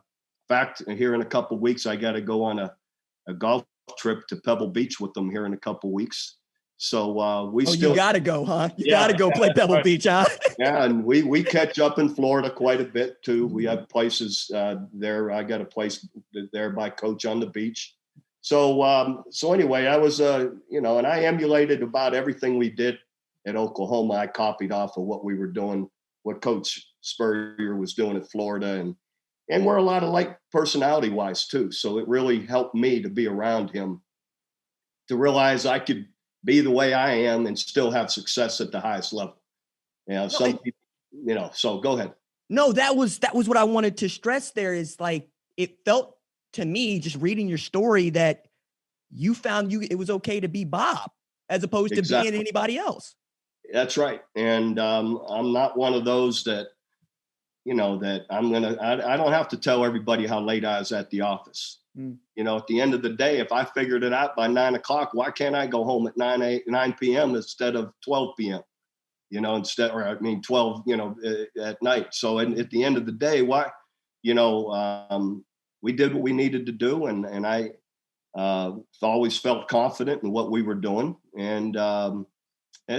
fact, here in a couple of weeks, I got to go on a golf trip to Pebble Beach with them here in a couple of weeks. So you got to go, huh? You got to go play Pebble Beach, huh? Yeah, and we catch up in Florida quite a bit too. We have places there. I got a place there by Coach on the beach. So anyway, I was and I emulated about everything we did at Oklahoma. I copied off of what we were doing, what Coach Spurrier was doing at Florida, and we're a lot alike personality wise too. So it really helped me to be around him, to realize I could be the way I am and still have success at the highest level. Some people, so go ahead. No, that was what I wanted to stress there, is like, it felt to me, just reading your story, that you found it was okay to be Bob as opposed to being anybody else. That's right. And I'm not one of those that, that I don't have to tell everybody how late I was at the office. At the end of the day, if I figured it out by 9 o'clock, why can't I go home at 9 p.m. instead of 12 p.m.? 12, at night. So at the end of the day, why, we did what we needed to do. And I always felt confident in what we were doing, and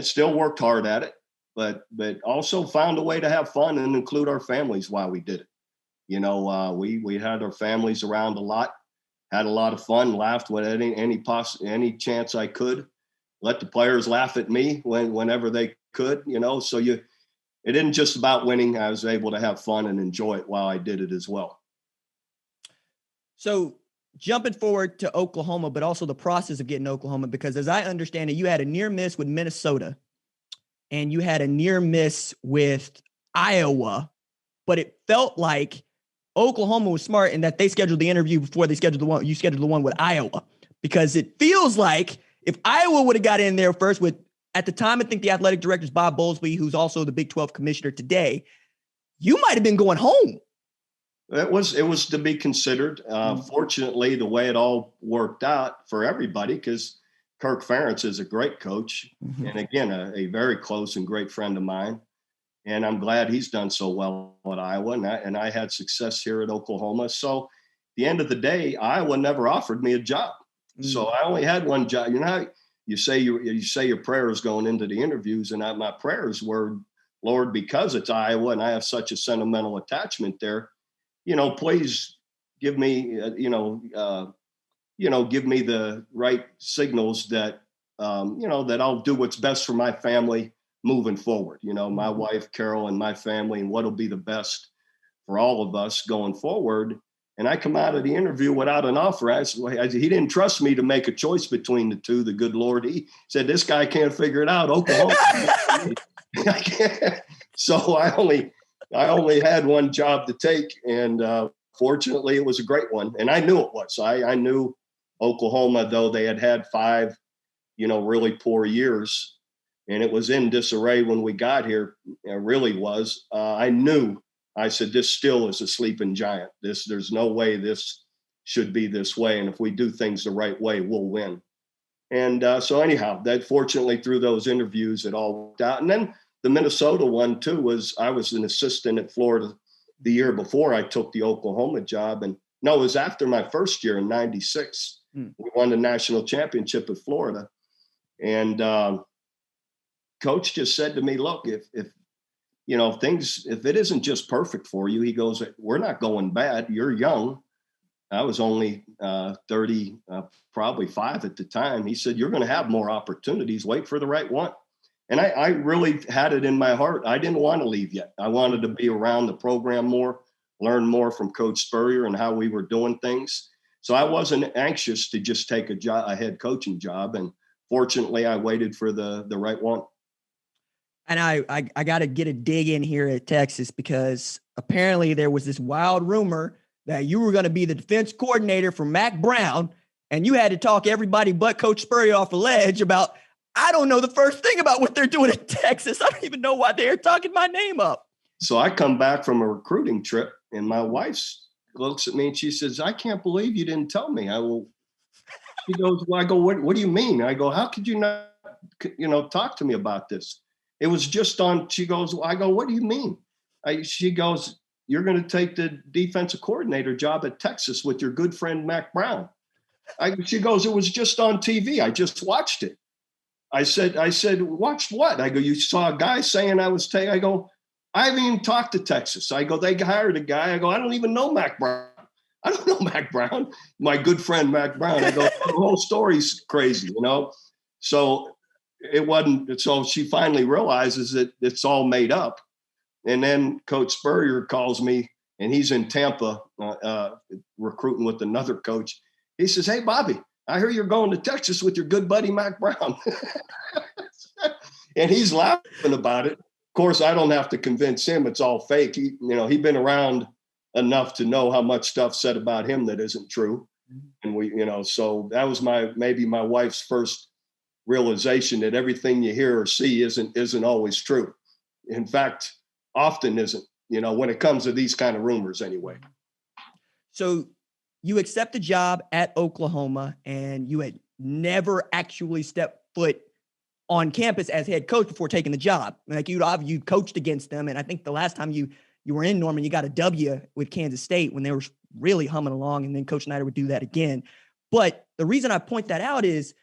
still worked hard at it, but also found a way to have fun and include our families while we did it. We had our families around a lot, had a lot of fun, laughed with any chance I could, let the players laugh at me whenever they could, so it isn't just about winning. I was able to have fun and enjoy it while I did it as well. So jumping forward to Oklahoma, but also the process of getting to Oklahoma, because as I understand it, you had a near miss with Minnesota and you had a near miss with Iowa, but it felt like Oklahoma was smart in that they scheduled the interview before they scheduled you scheduled the one with Iowa, because it feels like if Iowa would have got in there first with, at the time, I think the athletic director is Bob Bowlesby, who's also the Big 12 commissioner today, you might have been going home. It was to be considered. Fortunately, the way it all worked out for everybody, because Kirk Ferentz is a great coach, and again, a very close and great friend of mine. And I'm glad he's done so well at Iowa, and I had success here at Oklahoma. So at the end of the day, Iowa never offered me a job. So I only had one job. You know how you say your prayers going into the interviews, and my prayers were, Lord, because it's Iowa and I have such a sentimental attachment there, please give me, give me the right signals that, that I'll do what's best for my family moving forward. My wife, Carol, and my family, and what'll be the best for all of us going forward. And I come out of the interview without an offer. He didn't trust me to make a choice between the two. The good Lord, he said, this guy can't figure it out. Oklahoma. So I only had one job to take, and fortunately, it was a great one. And I knew it was. I knew Oklahoma, though they had 5, really poor years, and it was in disarray when we got here. It really was. I said, this still is a sleeping giant. There's no way this should be this way, and if we do things the right way, we'll win. And so anyhow, that fortunately through those interviews, it all worked out. And then the Minnesota one too I was an assistant at Florida the year before I took the Oklahoma job. And no, it was after my first year in '96. We won the national championship at Florida. And coach just said to me, look, if it isn't just perfect for you, he goes, we're not going bad. You're young. I was only 30, probably 5 at the time. He said, you're going to have more opportunities. Wait for the right one. And I really had it in my heart. I didn't want to leave yet. I wanted to be around the program more, learn more from Coach Spurrier and how we were doing things. So I wasn't anxious to just take a head coaching job. And fortunately, I waited for the right one. And I got to get a dig in here at Texas, because apparently there was this wild rumor that you were going to be the defense coordinator for Mac Brown, and you had to talk everybody but Coach Spurrier off a ledge about, I don't know the first thing about what they're doing in Texas. I don't even know why they're talking my name up. So I come back from a recruiting trip, and my wife looks at me and she says, I can't believe you didn't tell me. She goes, well, I go, what do you mean? I go, how could you not, talk to me about this? It was just on, she goes, I go, what do you mean? She goes, you're going to take the defensive coordinator job at Texas with your good friend, Mac Brown. She goes, it was just on TV. I just watched it. I said, watched what? I go, you saw a guy saying I was taking, I go, I haven't even talked to Texas. I go, they hired a guy. I go, I don't even know Mac Brown. I don't know Mac Brown. My good friend, Mac Brown. I go, the whole story's crazy, So it wasn't. So she finally realizes that it's all made up. And then Coach Spurrier calls me, and he's in Tampa recruiting with another coach. He says, hey, Bobby, I hear you're going to Texas with your good buddy, Mac Brown. And he's laughing about it. Of course, I don't have to convince him it's all fake. He'd been around enough to know how much stuff said about him that isn't true. And so that was maybe my wife's first realization that everything you hear or see isn't always true. In fact, often isn't, when it comes to these kind of rumors anyway. So you accept the job at Oklahoma, and you had never actually stepped foot on campus as head coach before taking the job. Like you coached against them. And I think the last time you were in Norman, you got a W with Kansas State when they were really humming along, and then Coach SNYDER would do that again. But the reason I point that out is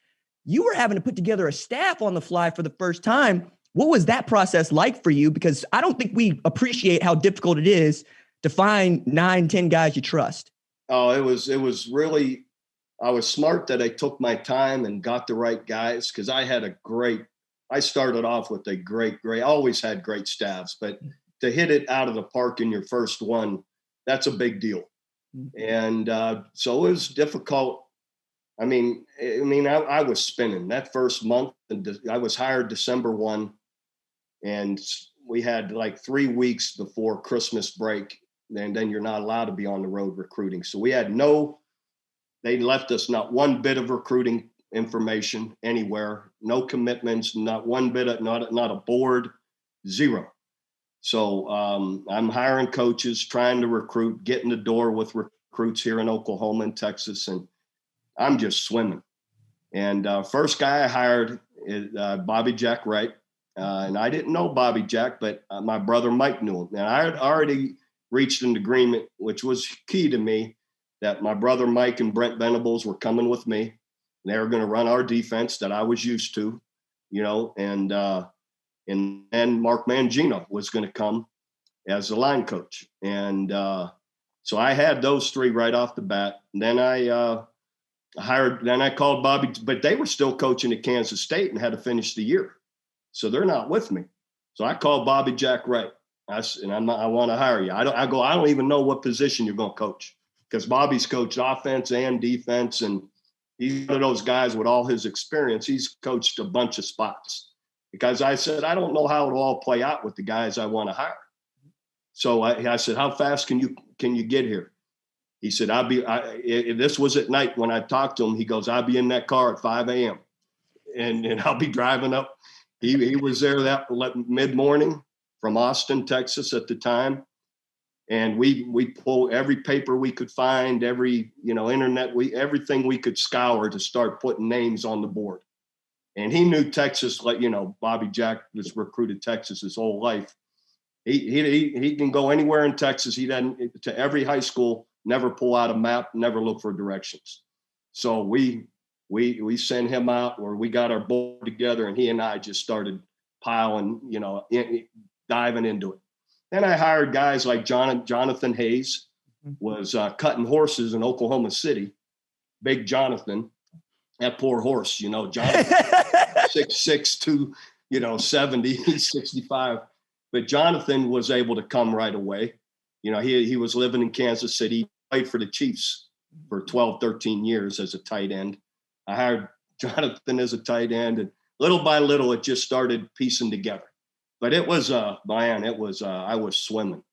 you were having to put together a staff on the fly for the first time. What was that process like for you? Because I don't think we appreciate how difficult it is to find 9-10 guys you trust. Oh, it was really, I was smart that I took my time and got the right guys, because I started off with I always had great staffs, but to hit it out of the park in your first one, that's a big deal. And so it was difficult. I was spinning that first month, and I was hired December 1, and we had like 3 weeks before Christmas break, and then you're not allowed to be on the road recruiting. So we had no They left us not one bit of recruiting information anywhere, no commitments, not one bit of, not a board, zero. So I'm hiring coaches, trying to recruit, get in the door with recruits here in Oklahoma and Texas, and I'm just swimming. And first guy I hired is Bobby Jack Wright. And I didn't know Bobby Jack, but my brother Mike knew him. And I had already reached an agreement, which was key to me, that my brother Mike and Brent Venables were coming with me. They were going to run our defense that I was used to, and then Mark Mangino was going to come as the line coach. And so I had those three right off the bat. And then I called Bobby, but they were still coaching at Kansas State and had to finish the year. So they're not with me. So I called Bobby Jack Wright. I want to hire you. I don't even know what position you're going to coach, because Bobby's coached offense and defense. And he's one of those guys with all his experience. He's coached a bunch of spots, because I said, I don't know how it'll all play out with the guys I want to hire. So I said, how fast can you get here? He said, this was at night when I talked to him. He goes, I'll be in that car at 5 a.m. and I'll be driving up. He was there that mid-morning from Austin, Texas at the time. And we pulled every paper we could find, every, internet, everything we could scour to start putting names on the board. And he knew Texas, Bobby Jack was recruited Texas his whole life. He can go anywhere in Texas. He doesn't, to every high school, never pull out a map, never look for directions. So we sent him out, or we got our board together, and he and I just started piling, diving into it. Then I hired guys like Jonathan Hayes, was cutting horses in Oklahoma City. Big Jonathan, that poor horse, Jonathan, 6'6", 70, 65. But Jonathan was able to come right away. He was living in Kansas City, played for the Chiefs for 12, 13 years as a tight end. I hired Jonathan as a tight end, and little by little, it just started piecing together. But it was, I was swimming,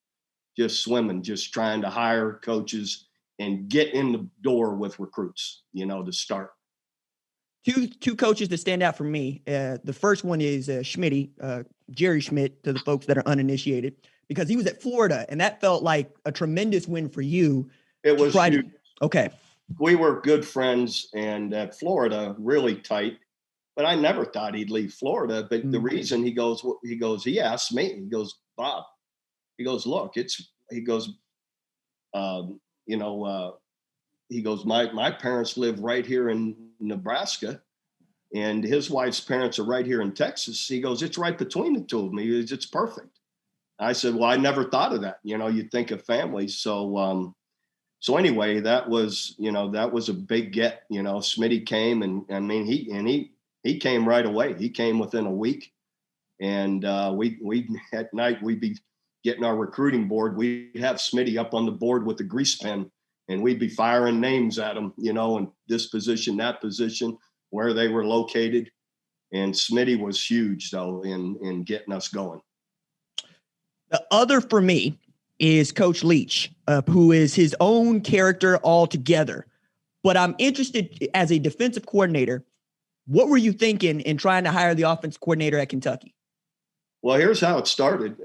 just trying to hire coaches and get in the door with recruits, to start. Two coaches that stand out for me. The first one is Schmitty, Jerry Schmidt, to the folks that are uninitiated, because he was at Florida, and that felt like a tremendous win for you. It was huge. Okay. We were good friends, and at Florida, really tight. But I never thought he'd leave Florida. But the reason he asked me, he goes, Bob, he goes, look, my parents live right here in Nebraska, and his wife's parents are right here in Texas. He goes, it's right between the two of them. It's perfect. I said, well, I never thought of that. You think of families. So anyway, that was a big get. Smitty came, and he came right away. He came within a week, and we at night we'd be getting our recruiting board. We'd have Smitty up on the board with the grease pen, and we'd be firing names at him, and this position, that position, where they were located. And Smitty was huge, though, in getting us going. The other for me is Coach Leach, who is his own character altogether. But I'm interested, as a defensive coordinator, what were you thinking in trying to hire the offense coordinator at Kentucky? Well, here's how it started.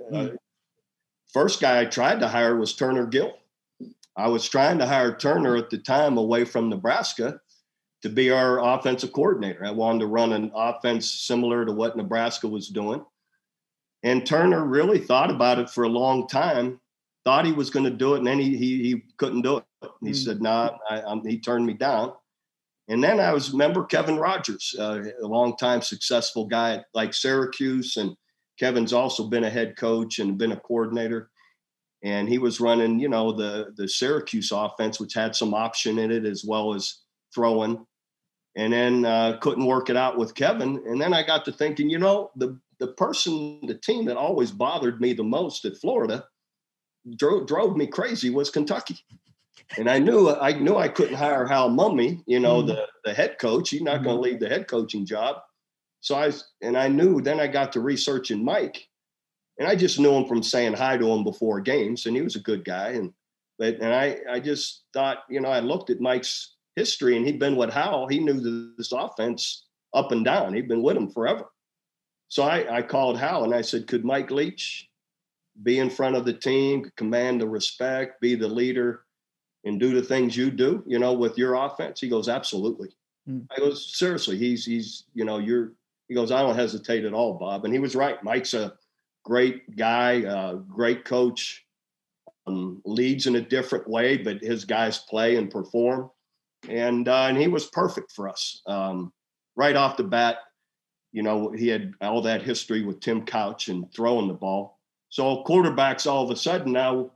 First guy I tried to hire was Turner Gill. I was trying to hire Turner at the time away from Nebraska to be our offensive coordinator. I wanted to run an offense similar to what Nebraska was doing. And Turner really thought about it for a long time, thought he was going to do it, and then he couldn't do it. He said, nah, he turned me down. And then I remember Kevin Rogers, a longtime successful guy at like Syracuse, and Kevin's also been a head coach and been a coordinator. And he was running, the Syracuse offense, which had some option in it as well as throwing. And then couldn't work it out with Kevin. And then I got to thinking, the team that always bothered me the most at Florida, drove me crazy, was Kentucky. And I knew I couldn't hire Hal Mumme, the head coach. He's not going to leave the head coaching job. So I knew, then I got to researching Mike, and I just knew him from saying hi to him before games, and he was a good guy. And I just thought, I looked at Mike's history, and he'd been with Howell. He knew this offense up and down. He'd been with him forever. So I called Howell and I said, could Mike Leach be in front of the team, command the respect, be the leader, and do the things you do, you know, with your offense? He goes, absolutely. I goes, seriously, he's, you know, he goes, I don't hesitate at all, Bob. And he was right. Mike's a great guy, great coach, leads in a different way, but his guys play and perform. And he was perfect for us. Right off the bat, you know, he had all that history with Tim Couch and throwing the ball. So quarterbacks, all of a sudden now,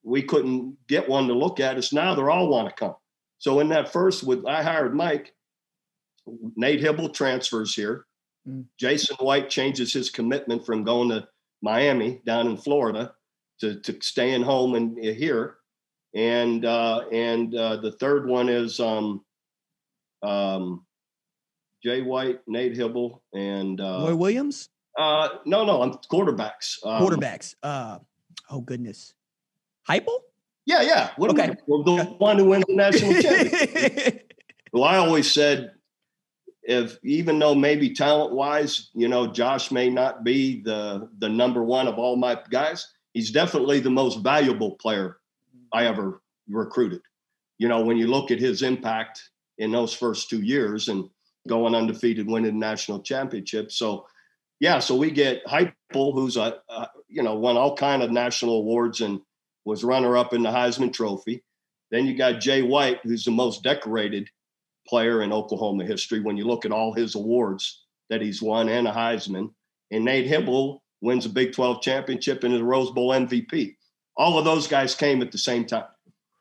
we couldn't get one to look at us. Now they're all want to come. So in that first, I hired Mike. Nate Hibble transfers here. Jason White changes his commitment from going to Miami down in Florida to staying home and here. And the third one is Jay White, Nate Hibble, and Roy Williams. No, I'm quarterbacks. Quarterbacks. Oh goodness. Heupel? Yeah. Okay. The one who wins the national championship. Well, I always said, even though maybe talent-wise, you know, Josh may not be the number one of all my guys, he's definitely the most valuable player I ever recruited. You know, when you look at his impact in those first 2 years and going undefeated, winning the national championship. So, yeah, so we get Heupel, who's won all kind of national awards and was runner-up in the Heisman Trophy. Then you got Jay White, who's the most decorated player in Oklahoma history when you look at all his awards that he's won and a Heisman. And Nate Hibble wins a Big 12 championship and is a Rose Bowl MVP. All of those guys came at the same time.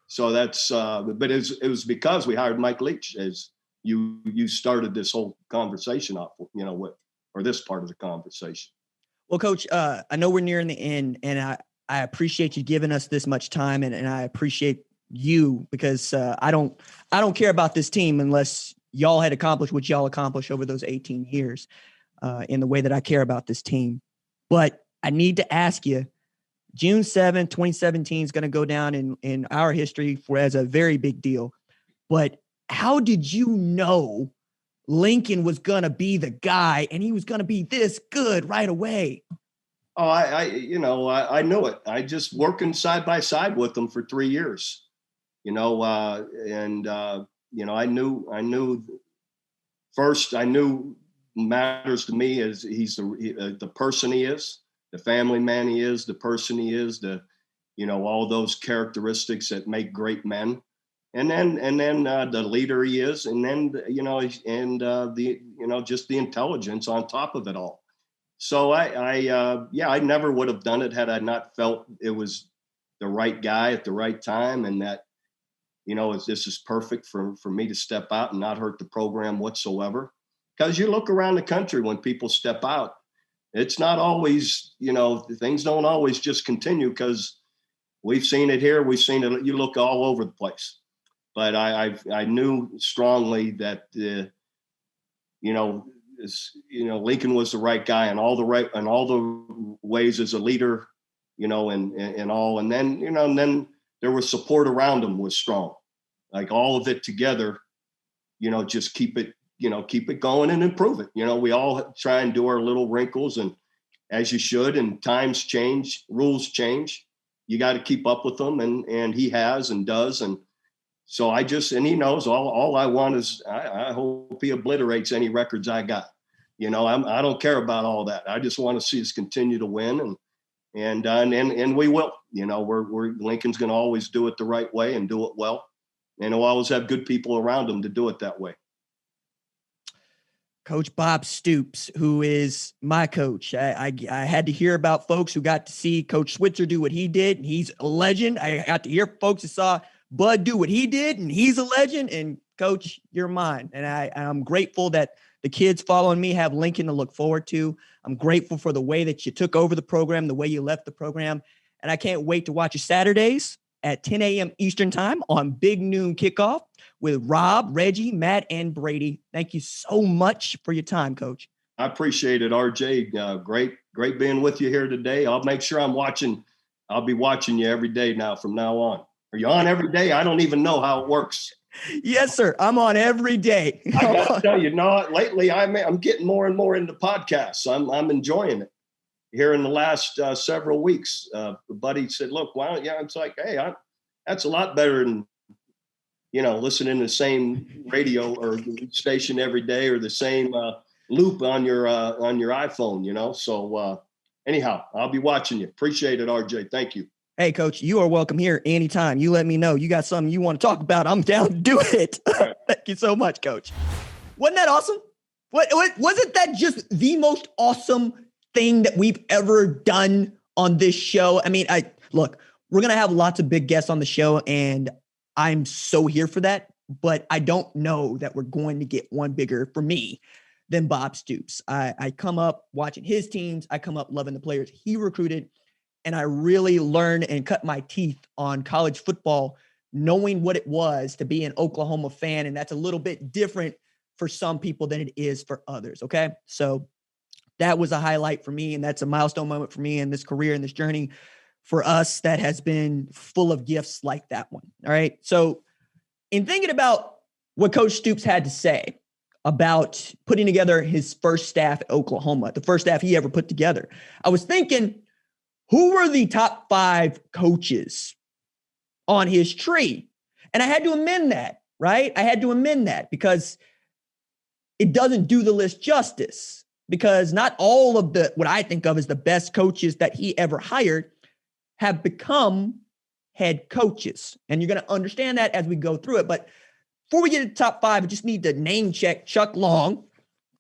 So that's but it was because we hired Mike Leach, as you started this whole conversation off, you know, with, or this part of the conversation. Well, Coach, I know we're nearing the end, and I appreciate you giving us this much time, and I appreciate you because I don't care about this team unless y'all had accomplished what y'all accomplished over those 18 years in the way that I care about this team. But I need to ask you, June 7th, 2017 is going to go down in our history as a very big deal. But how did you know Lincoln was going to be the guy and he was going to be this good right away? Oh, I knew it. I just working side by side with him for 3 years. You know, I knew first, I knew matters to me is he's the person he is, the family man he is, the person he is, all those characteristics that make great men. And then the leader he is, and then, just the intelligence on top of it all. So I never would have done it had I not felt it was the right guy at the right time. And that, this is perfect for me to step out and not hurt the program whatsoever. Because you look around the country when people step out, it's not always, things don't always just continue, because we've seen it here. We've seen it. You look all over the place. But I knew strongly that, Lincoln was the right guy in all the ways as a leader, and all. And then there was support around him was strong, like all of it together, just keep it going and improve it. We all try and do our little wrinkles, and as you should, and times change, rules change. You got to keep up with them. And he has and does. And so and he knows all I want is, I hope he obliterates any records I got. I don't care about all that. I just want to see us continue to win, and we will. Lincoln's going to always do it the right way and do it well, and he'll always have good people around him to do it that way. Coach Bob Stoops, who is my coach. I had to hear about folks who got to see Coach Switzer do what he did, and he's a legend. I got to hear folks who saw Bud do what he did, and he's a legend. And Coach, you're mine. And I'm grateful that the kids following me have Lincoln to look forward to. I'm grateful for the way that you took over the program, the way you left the program. And I can't wait to watch you Saturdays at 10 a.m. Eastern time on Big Noon Kickoff with Rob, Reggie, Matt, and Brady. Thank you so much for your time, Coach. I appreciate it, RJ. Great being with you here today. I'll make sure I'm watching. I'll be watching you every day now from now on. Are you on every day? I don't even know how it works. Yes, sir. I'm on every day. I got to tell you, no, lately I'm getting more and more into podcasts. I'm enjoying it. Here in the last several weeks, a buddy said, "Look, why don't you?" It's like, hey, that's a lot better than listening to the same radio or station every day or the same loop on your iPhone. So anyhow, I'll be watching you. Appreciate it, RJ. Thank you. Hey, Coach, you are welcome here anytime. You let me know. You got something you want to talk about, I'm down to do it. Right. Thank you so much, Coach. Wasn't that awesome? Wasn't that just the most awesome thing that we've ever done on this show? I mean, look, we're going to have lots of big guests on the show, and I'm so here for that, but I don't know that we're going to get one bigger for me than Bob Stoops. I come up watching his teams. I come up loving the players he recruited. And I really learned and cut my teeth on college football, knowing what it was to be an Oklahoma fan. And that's a little bit different for some people than it is for others. Okay. So that was a highlight for me. And that's a milestone moment for me in this career and this journey for us that has been full of gifts like that one. All right. So in thinking about what Coach Stoops had to say about putting together his first staff at Oklahoma, the first staff he ever put together, I was thinking, who were the top 5 coaches on his tree? And I had to amend that, right? I had to amend that because it doesn't do the list justice, because not all of what I think of as the best coaches that he ever hired have become head coaches. And you're going to understand that as we go through it. But before we get to the top 5, I just need to name check Chuck Long,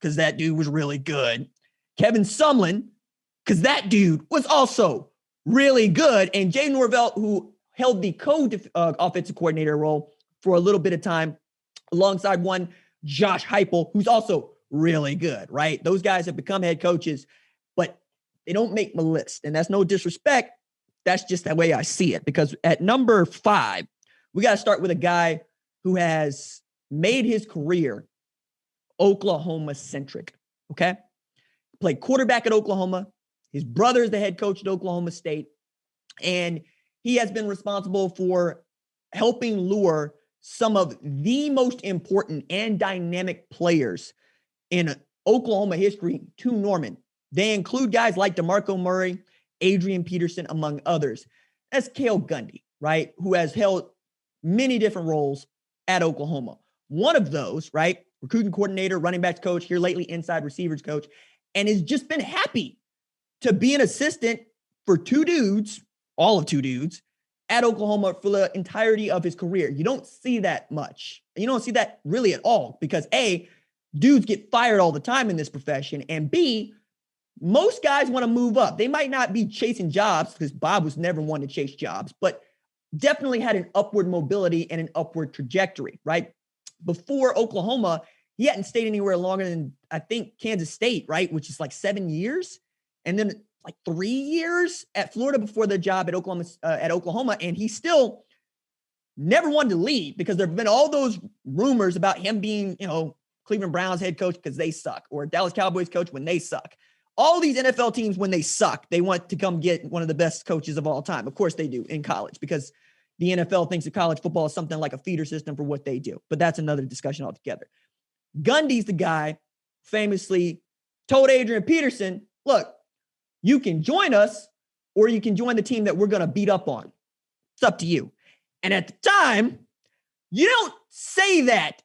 because that dude was really good. Kevin Sumlin, because that dude was also really good. And Jay Norvell, who held the offensive coordinator role for a little bit of time, alongside one Josh Heupel, who's also really good, right? Those guys have become head coaches, but they don't make my list. And that's no disrespect. That's just the way I see it. Because at number 5, we got to start with a guy who has made his career Oklahoma-centric, okay? Played quarterback at Oklahoma. His brother is the head coach at Oklahoma State, and he has been responsible for helping lure some of the most important and dynamic players in Oklahoma history to Norman. They include guys like DeMarco Murray, Adrian Peterson, among others. That's Cale Gundy, right, who has held many different roles at Oklahoma. One of those, right, recruiting coordinator, running backs coach, here lately inside receivers coach, and has just been happy to be an assistant for 2 dudes, all of 2 dudes, at Oklahoma for the entirety of his career. You don't see that much. You don't see that really at all because A, dudes get fired all the time in this profession, and B, most guys want to move up. They might not be chasing jobs because Bob was never one to chase jobs, but definitely had an upward mobility and an upward trajectory, right? Before Oklahoma, he hadn't stayed anywhere longer than, I think, Kansas State, right? Which is like 7 years. And then like 3 years at Florida before the job at Oklahoma. And he still never wanted to leave because there have been all those rumors about him being, Cleveland Browns head coach because they suck, or Dallas Cowboys coach when they suck. All these NFL teams, when they suck, they want to come get one of the best coaches of all time. Of course they do in college because the NFL thinks that college football is something like a feeder system for what they do. But that's another discussion altogether. Gundy's the guy famously told Adrian Peterson, look, you can join us or you can join the team that we're going to beat up on. It's up to you. And at the time, you don't say that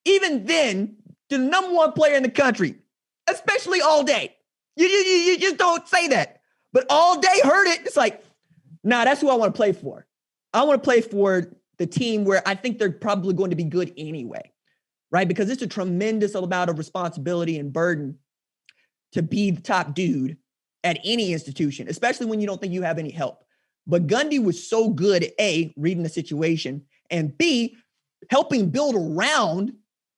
even then to the number 1 player in the country, especially All Day. You just don't say that. But All Day heard it. It's like, nah, that's who I want to play for. I want to play for the team where I think they're probably going to be good anyway, right? Because it's a tremendous amount of responsibility and burden to be the top dude at any institution, especially when you don't think you have any help. But Gundy was so good at A, reading the situation, and B, helping build around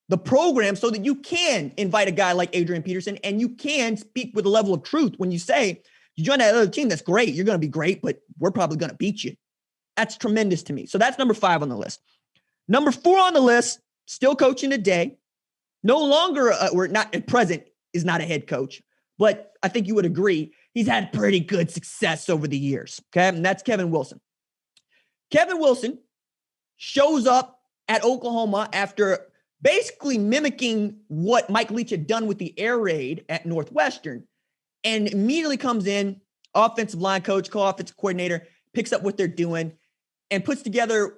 the program so that you can invite a guy like Adrian Peterson and you can speak with a level of truth when you say, you join that other team, that's great. You're going to be great, but we're probably going to beat you. That's tremendous to me. So that's number 5 on the list. Number 4 on the list, still coaching today. No longer, or not at present, is not a head coach. But I think you would agree, he's had pretty good success over the years. Okay. And that's Kevin Wilson. Kevin Wilson shows up at Oklahoma after basically mimicking what Mike Leach had done with the air raid at Northwestern, and immediately comes in, offensive line coach, co-offensive coordinator, picks up what they're doing and puts together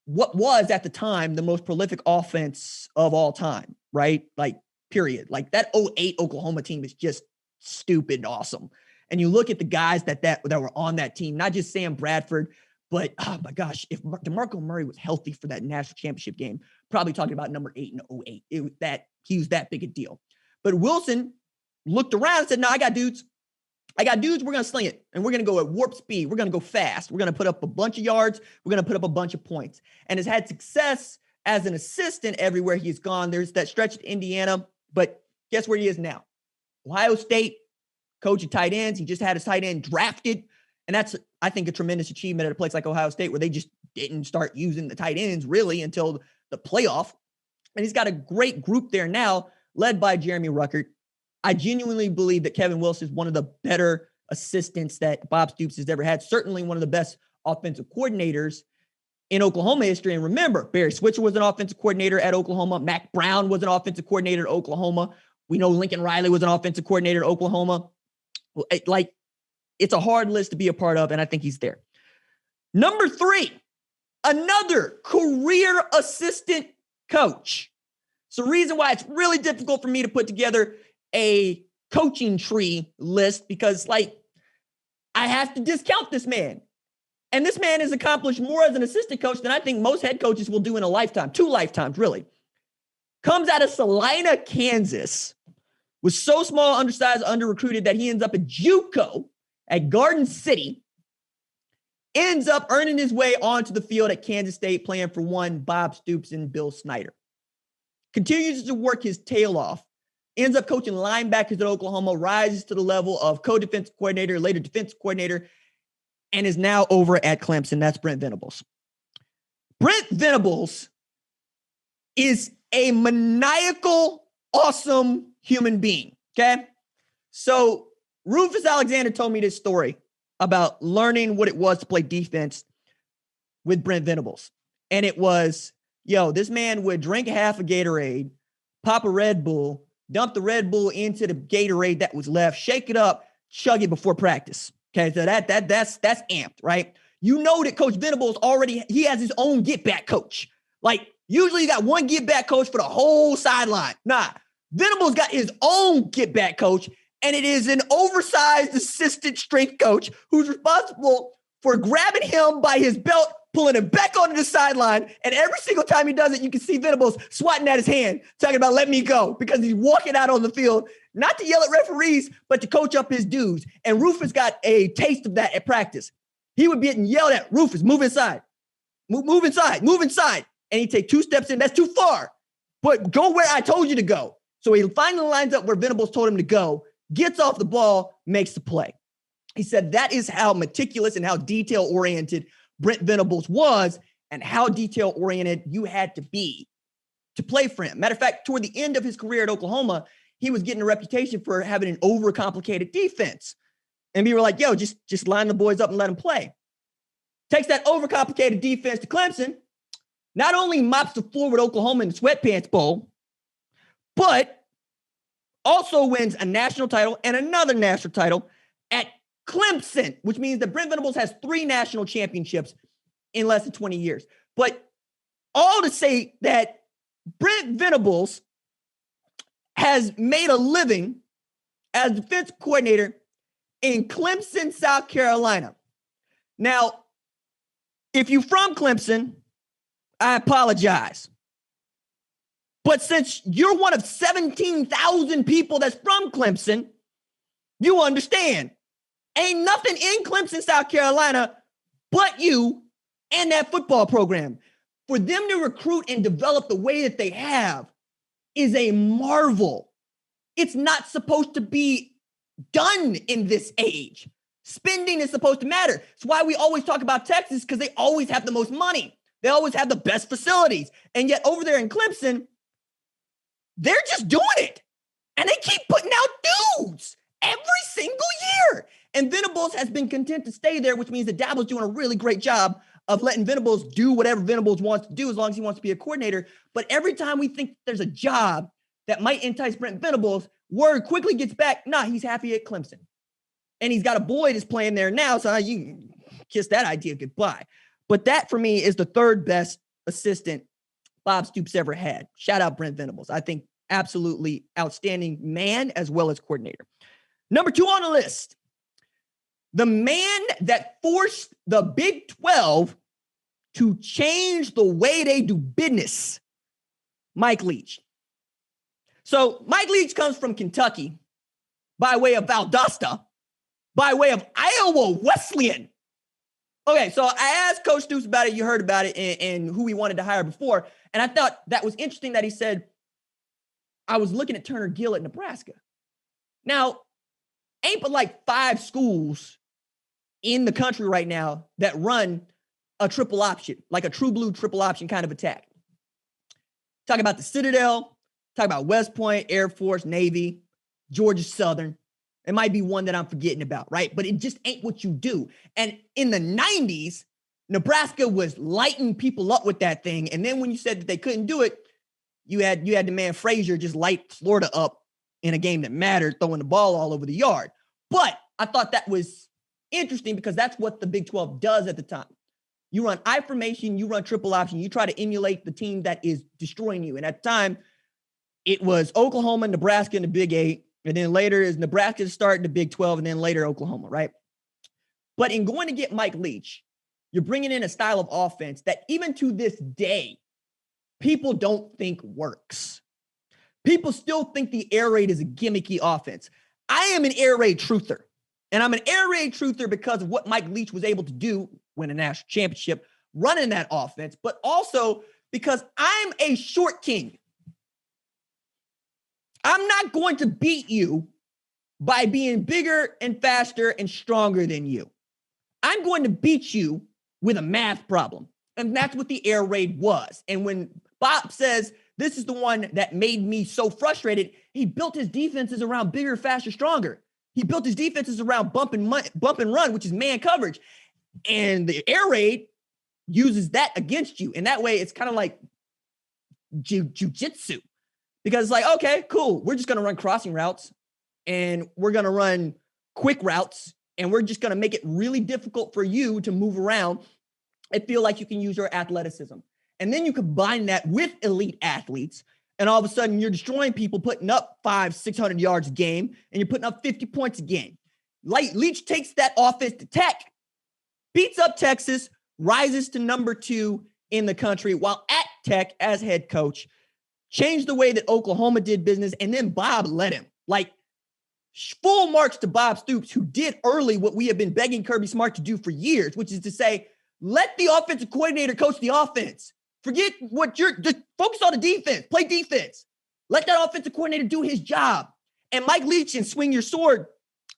what was at the time the most prolific offense of all time, right? Like, period. Like, that 08 Oklahoma team is just stupid awesome. And you look at the guys that were on that team, not just Sam Bradford, but oh my gosh, if DeMarco Murray was healthy for that national championship game, probably talking about number 8 in 08. He was that big a deal. But Wilson looked around and said, no, I got dudes. We're going to sling it, and we're going to go at warp speed. We're going to go fast. We're going to put up a bunch of yards. We're going to put up a bunch of points. And has had success as an assistant everywhere he's gone. There's that stretch at Indiana, but guess where he is now? Ohio State, coach of tight ends. He just had his tight end drafted, and that's, I think, a tremendous achievement at a place like Ohio State where they just didn't start using the tight ends really until the playoff. And he's got a great group there now, led by Jeremy Ruckert. I genuinely believe that Kevin Wilson is one of the better assistants that Bob Stoops has ever had. Certainly one of the best offensive coordinators in Oklahoma history. And remember, Barry Switzer was an offensive coordinator at Oklahoma. Mac Brown was an offensive coordinator at Oklahoma. We know Lincoln Riley was an offensive coordinator at Oklahoma. It's a hard list to be a part of, and I think he's there. Number 3, another career assistant coach. It's the reason why it's really difficult for me to put together a coaching tree list, because I have to discount this man. And this man has accomplished more as an assistant coach than I think most head coaches will do in a lifetime, 2 lifetimes, really. Comes out of Salina, Kansas, was so small, undersized, under-recruited that he ends up at JUCO at Garden City, ends up earning his way onto the field at Kansas State, playing for one Bob Stoops and Bill Snyder. Continues to work his tail off. Ends up coaching linebackers at Oklahoma, rises to the level of co-defensive coordinator, later defensive coordinator, and is now over at Clemson. That's Brent Venables. Brent Venables is a maniacal, awesome human being, okay? So Rufus Alexander told me this story about learning what it was to play defense with Brent Venables. And it was, this man would drink half a Gatorade, pop a Red Bull, dump the Red Bull into the Gatorade that was left, shake it up, chug it before practice. Okay, so that's amped, right? You know that Coach Venables he has his own get-back coach. Usually you got one get-back coach for the whole sideline. Nah, Venables got his own get-back coach, and it is an oversized assistant strength coach who's responsible for grabbing him by his belt, pulling him back onto the sideline, and every single time he does it, you can see Venables swatting at his hand, talking about let me go, because he's walking out on the field, not to yell at referees, but to coach up his dudes. And Rufus got a taste of that at practice. He would be getting yelled at, Rufus, move inside. Move inside, move inside. And he'd take 2 steps in, that's too far. But go where I told you to go. So he finally lines up where Venables told him to go, gets off the ball, makes the play. He said that is how meticulous and how detail-oriented Brent Venables was, and how detail-oriented you had to be to play for him. Matter of fact, toward the end of his career at Oklahoma, he was getting a reputation for having an overcomplicated defense. And we were like, just line the boys up and let them play. Takes that overcomplicated defense to Clemson, not only mops the floor with Oklahoma in the Sweatpants Bowl, but also wins a national title and another national title at Clemson, which means that Brent Venables has 3 national championships in less than 20 years. But all to say that Brent Venables has made a living as defense coordinator in Clemson, South Carolina. Now, if you're from Clemson, I apologize. But since you're one of 17,000 people that's from Clemson, you understand. Ain't nothing in Clemson, South Carolina, but you and that football program. For them to recruit and develop the way that they have is a marvel. It's not supposed to be done in this age. Spending is supposed to matter. It's why we always talk about Texas, because they always have the most money. They always have the best facilities. And yet over there in Clemson, they're just doing it. And they keep putting out dudes every single year. And Venables has been content to stay there, which means that Dabo's doing a really great job of letting Venables do whatever Venables wants to do as long as he wants to be a coordinator. But every time we think there's a job that might entice Brent Venables, word quickly gets back, nah, he's happy at Clemson. And he's got a boy that's playing there now, so you can kiss that idea goodbye. But that, for me, is the third best assistant Bob Stoops ever had. Shout out Brent Venables. I think absolutely outstanding man as well as coordinator. Number 2 on the list, the man that forced the Big 12 to change the way they do business, Mike Leach. So Mike Leach comes from Kentucky by way of Valdosta, by way of Iowa Wesleyan. Okay, so I asked Coach Stoops about it. You heard about it and who he wanted to hire before. And I thought that was interesting that he said, I was looking at Turner Gill at Nebraska. Now, ain't but like 5 schools in the country right now that run a triple option, like a true blue triple option kind of attack. Talk about the Citadel, talk about West Point, Air Force, Navy, Georgia Southern. It might be one that I'm forgetting about, right? But it just ain't what you do. And in the 90s, Nebraska was lighting people up with that thing. And then when you said that they couldn't do it, you had the man Frazier just light Florida up in a game that mattered, throwing the ball all over the yard. But I thought that was interesting because that's what the Big 12 does at the time. You run I formation, you run triple option, you try to emulate the team that is destroying you. And at the time, it was Oklahoma, Nebraska in the Big 8. And then later is Nebraska to start in the Big 12, and then later Oklahoma, right? But in going to get Mike Leach, you're bringing in a style of offense that even to this day, people don't think works. People still think the air raid is a gimmicky offense. I am an air raid truther, and I'm an air raid truther because of what Mike Leach was able to do, win a national championship, running that offense, but also because I'm a short king. I'm not going to beat you by being bigger and faster and stronger than you. I'm going to beat you with a math problem. And that's what the air raid was. And when Bob says, this is the one that made me so frustrated, he built his defenses around bigger, faster, stronger. He built his defenses around bump and run, which is man coverage. And the air raid uses that against you. And that way it's kind of like jujitsu. Because it's like, okay, cool. We're just going to run crossing routes and we're going to run quick routes and we're just going to make it really difficult for you to move around and feel like you can use your athleticism. And then you combine that with elite athletes and all of a sudden you're destroying people, putting up 500-600 yards a game and you're putting up 50 points a game. Leach takes that offense to Tech, beats up Texas, rises to number 2 in the country while at Tech as head coach. Changed the way that Oklahoma did business, and then Bob led him. Like, full marks to Bob Stoops, who did early what we have been begging Kirby Smart to do for years, which is to say, let the offensive coordinator coach the offense. Forget just focus on the defense. Play defense. Let that offensive coordinator do his job. And Mike Leach in Swing Your Sword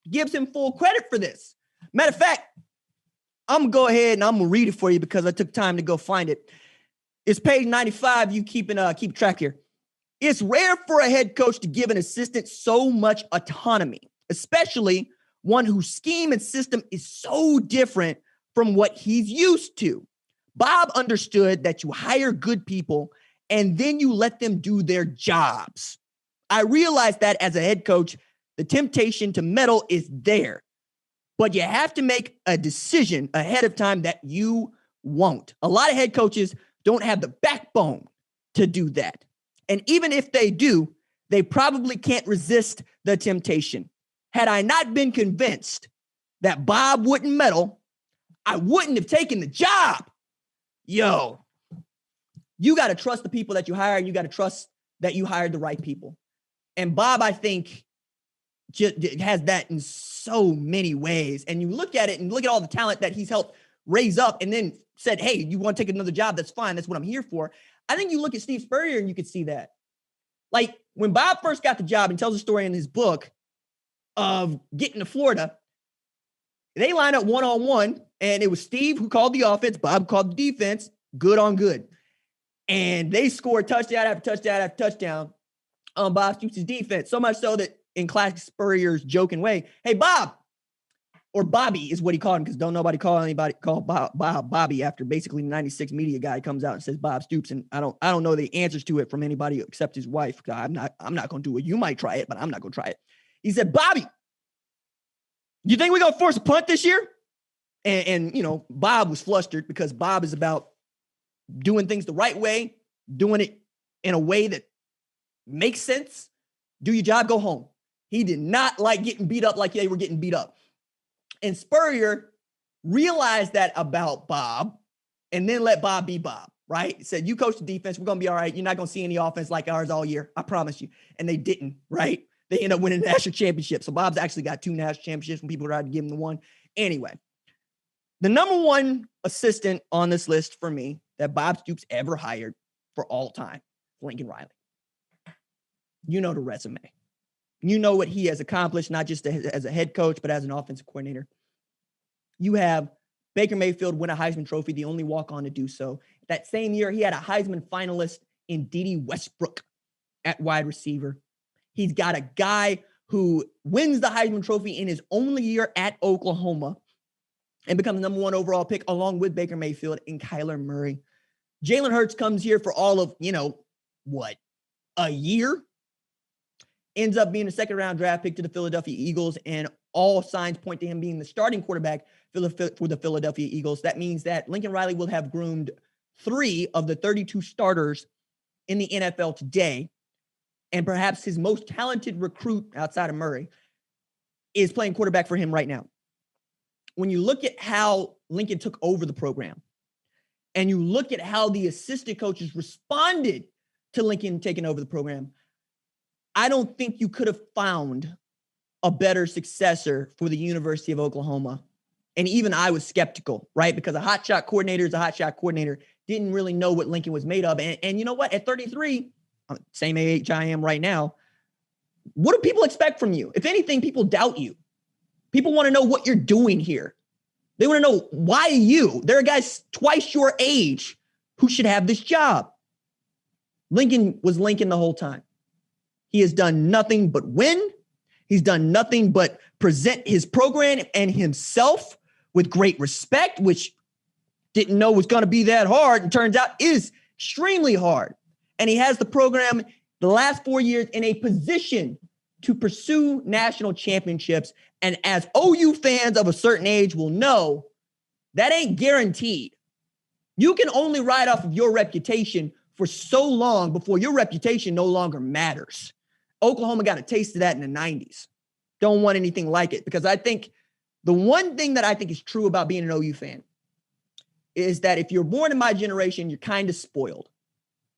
gives him full credit for this. Matter of fact, I'm going to go ahead and I'm going to read it for you because I took time to go find it. It's page 95. You keep track here. It's rare for a head coach to give an assistant so much autonomy, especially one whose scheme and system is so different from what he's used to. Bob understood that you hire good people and then you let them do their jobs. I realized that as a head coach, the temptation to meddle is there, but you have to make a decision ahead of time that you won't. A lot of head coaches don't have the backbone to do that. And even if they do, they probably can't resist the temptation. Had I not been convinced that Bob wouldn't meddle, I wouldn't have taken the job. Yo, you got to trust the people that you hire, and you got to trust that you hired the right people. And Bob, I think, just has that in so many ways. And you look at it and look at all the talent that he's helped raise up and then said, hey, you want to take another job? That's fine. That's what I'm here for. I think you look at Steve Spurrier and you could see that. Like when Bob first got the job and tells a story in his book of getting to Florida, they line up one-on-one and it was Steve who called the offense, Bob called the defense, good on good. And they scored touchdown after touchdown after touchdown on Bob Stoops' defense. So much so that in classic Spurrier's joking way, hey, Bob, or Bobby is what he called him, because don't nobody call Bobby after basically the 96 media guy comes out and says Bob Stoops. And I don't know the answers to it from anybody except his wife. I'm not going to do it. You might try it, but I'm not going to try it. He said, Bobby, you think we're going to force a punt this year? And Bob was flustered because Bob is about doing things the right way, doing it in a way that makes sense. Do your job, go home. He did not like getting beat up like they were getting beat up. And Spurrier realized that about Bob and then let Bob be Bob, right? He said, you coach the defense. We're going to be all right. You're not going to see any offense like ours all year. I promise you. And they didn't, right? They ended up winning the national championship. So Bob's actually got 2 national championships when people tried to give him the one. Anyway, the number one assistant on this list for me that Bob Stoops ever hired for all time, Lincoln Riley. You know the resume. You know what he has accomplished, not just as a head coach, but as an offensive coordinator. You have Baker Mayfield win a Heisman Trophy, the only walk-on to do so. That same year, he had a Heisman finalist in Dede Westbrook at wide receiver. He's got a guy who wins the Heisman Trophy in his only year at Oklahoma and becomes the number 1 overall pick along with Baker Mayfield and Kyler Murray. Jalen Hurts comes here for all of, a year? Ends up being a second-round draft pick to the Philadelphia Eagles, and all signs point to him being the starting quarterback for the Philadelphia Eagles. That means that Lincoln Riley will have groomed 3 of the 32 starters in the NFL today, and perhaps his most talented recruit outside of Murray is playing quarterback for him right now. When you look at how Lincoln took over the program, and you look at how the assistant coaches responded to Lincoln taking over the program, I don't think you could have found a better successor for the University of Oklahoma. And even I was skeptical, right? Because a hotshot coordinator is a hotshot coordinator. Didn't really know what Lincoln was made of. And you know what? At 33, same age I am right now, what do people expect from you? If anything, people doubt you. People want to know what you're doing here. They want to know, why you? There are guys twice your age who should have this job. Lincoln was Lincoln the whole time. He has done nothing but win. He's done nothing but present his program and himself with great respect, which didn't know was going to be that hard, and turns out is extremely hard. And he has the program the last 4 years in a position to pursue national championships. And as OU fans of a certain age will know, that ain't guaranteed. You can only ride off of your reputation for so long before your reputation no longer matters. Oklahoma got a taste of that in the 90s. Don't want anything like it, because I think the one thing that I think is true about being an OU fan is that if you're born in my generation, you're kind of spoiled.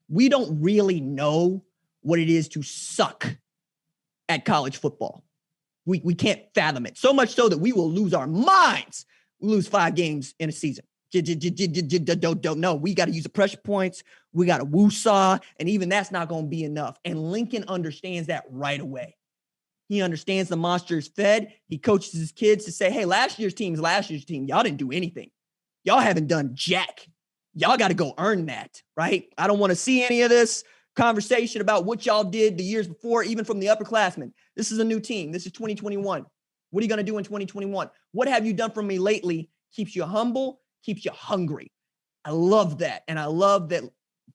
We don't really know what it is to suck at college football. We can't fathom it. So much so that we will lose our minds. We lose 5 games in a season. Don't know. We got to use the pressure points. We got to woo-saw, and even that's not going to be enough. And Lincoln understands that right away. He understands the monster is fed. He coaches his kids to say, hey, last year's team is last year's team. Y'all didn't do anything. Y'all haven't done jack. Y'all got to go earn that, right? I don't want to see any of this conversation about what y'all did the years before, even from the upperclassmen. This is a new team. This is 2021. What are you going to do in 2021? What have you done for me lately? Keeps you humble, keeps you hungry. I love that. And I love that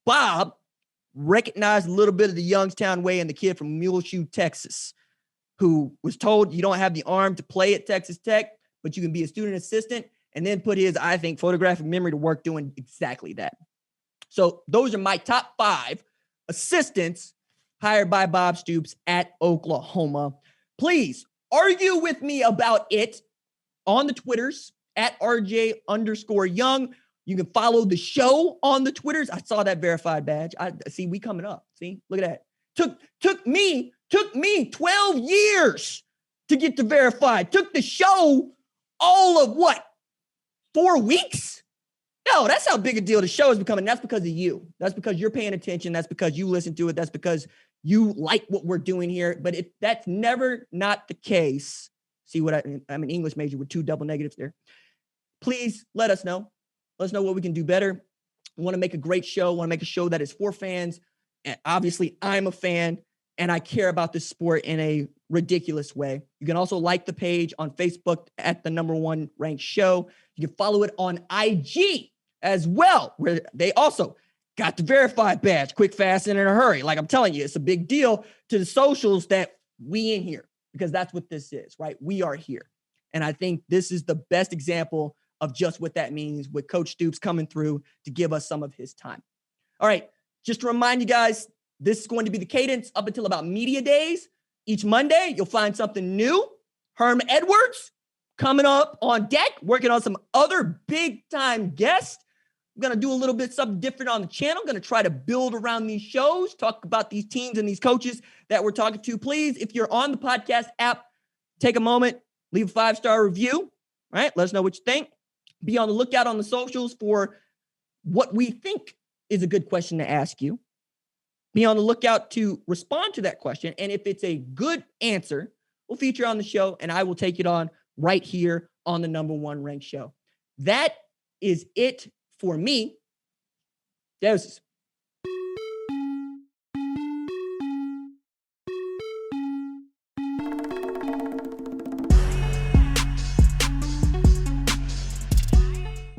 Bob recognized a little bit of the Youngstown way and the kid from Muleshoe, Texas, who was told you don't have the arm to play at Texas Tech, but you can be a student assistant, and then put his, I think, photographic memory to work doing exactly that. So those are my top 5 assistants hired by Bob Stoops at Oklahoma. Please argue with me about it on the Twitters at RJ_Young. You can follow the show on the Twitters. I saw that verified badge. I see we coming up. See, look at that. Took me 12 years to get to verified. Took the show all of what? 4 weeks? No, that's how big a deal the show is becoming. That's because of you. That's because you're paying attention. That's because you listen to it. That's because you like what we're doing here. But if that's never not the case, see what I'm an English major with 2 double negatives there. Please let us know. Let us know what we can do better. We want to make a great show. We want to make a show that is for fans. And obviously, I'm a fan. and I care about this sport in a ridiculous way. You can also like the page on Facebook at the number one ranked show. You can follow it on IG as well, where they also got the verified badge, quick, fast, and in a hurry. Like I'm telling you, it's a big deal to the socials that we in here, because that's what this is, right? We are here. And I think this is the best example of just what that means with Coach Stoops coming through to give us some of his time. All right, just to remind you guys, this is going to be the cadence up until about media days. Each Monday, you'll find something new. Herm Edwards coming up on deck, working on some other big-time guests. I'm going to do a little bit something different on the channel. I'm going to try to build around these shows, talk about these teams and these coaches that we're talking to. Please, if you're on the podcast app, take a moment, leave a 5-star review, right? Let us know what you think. Be on the lookout on the socials for what we think is a good question to ask you. Be on the lookout to respond to that question. And if it's a good answer, we'll feature on the show and I will take it on right here on the number one ranked show. That is it for me. Deuces.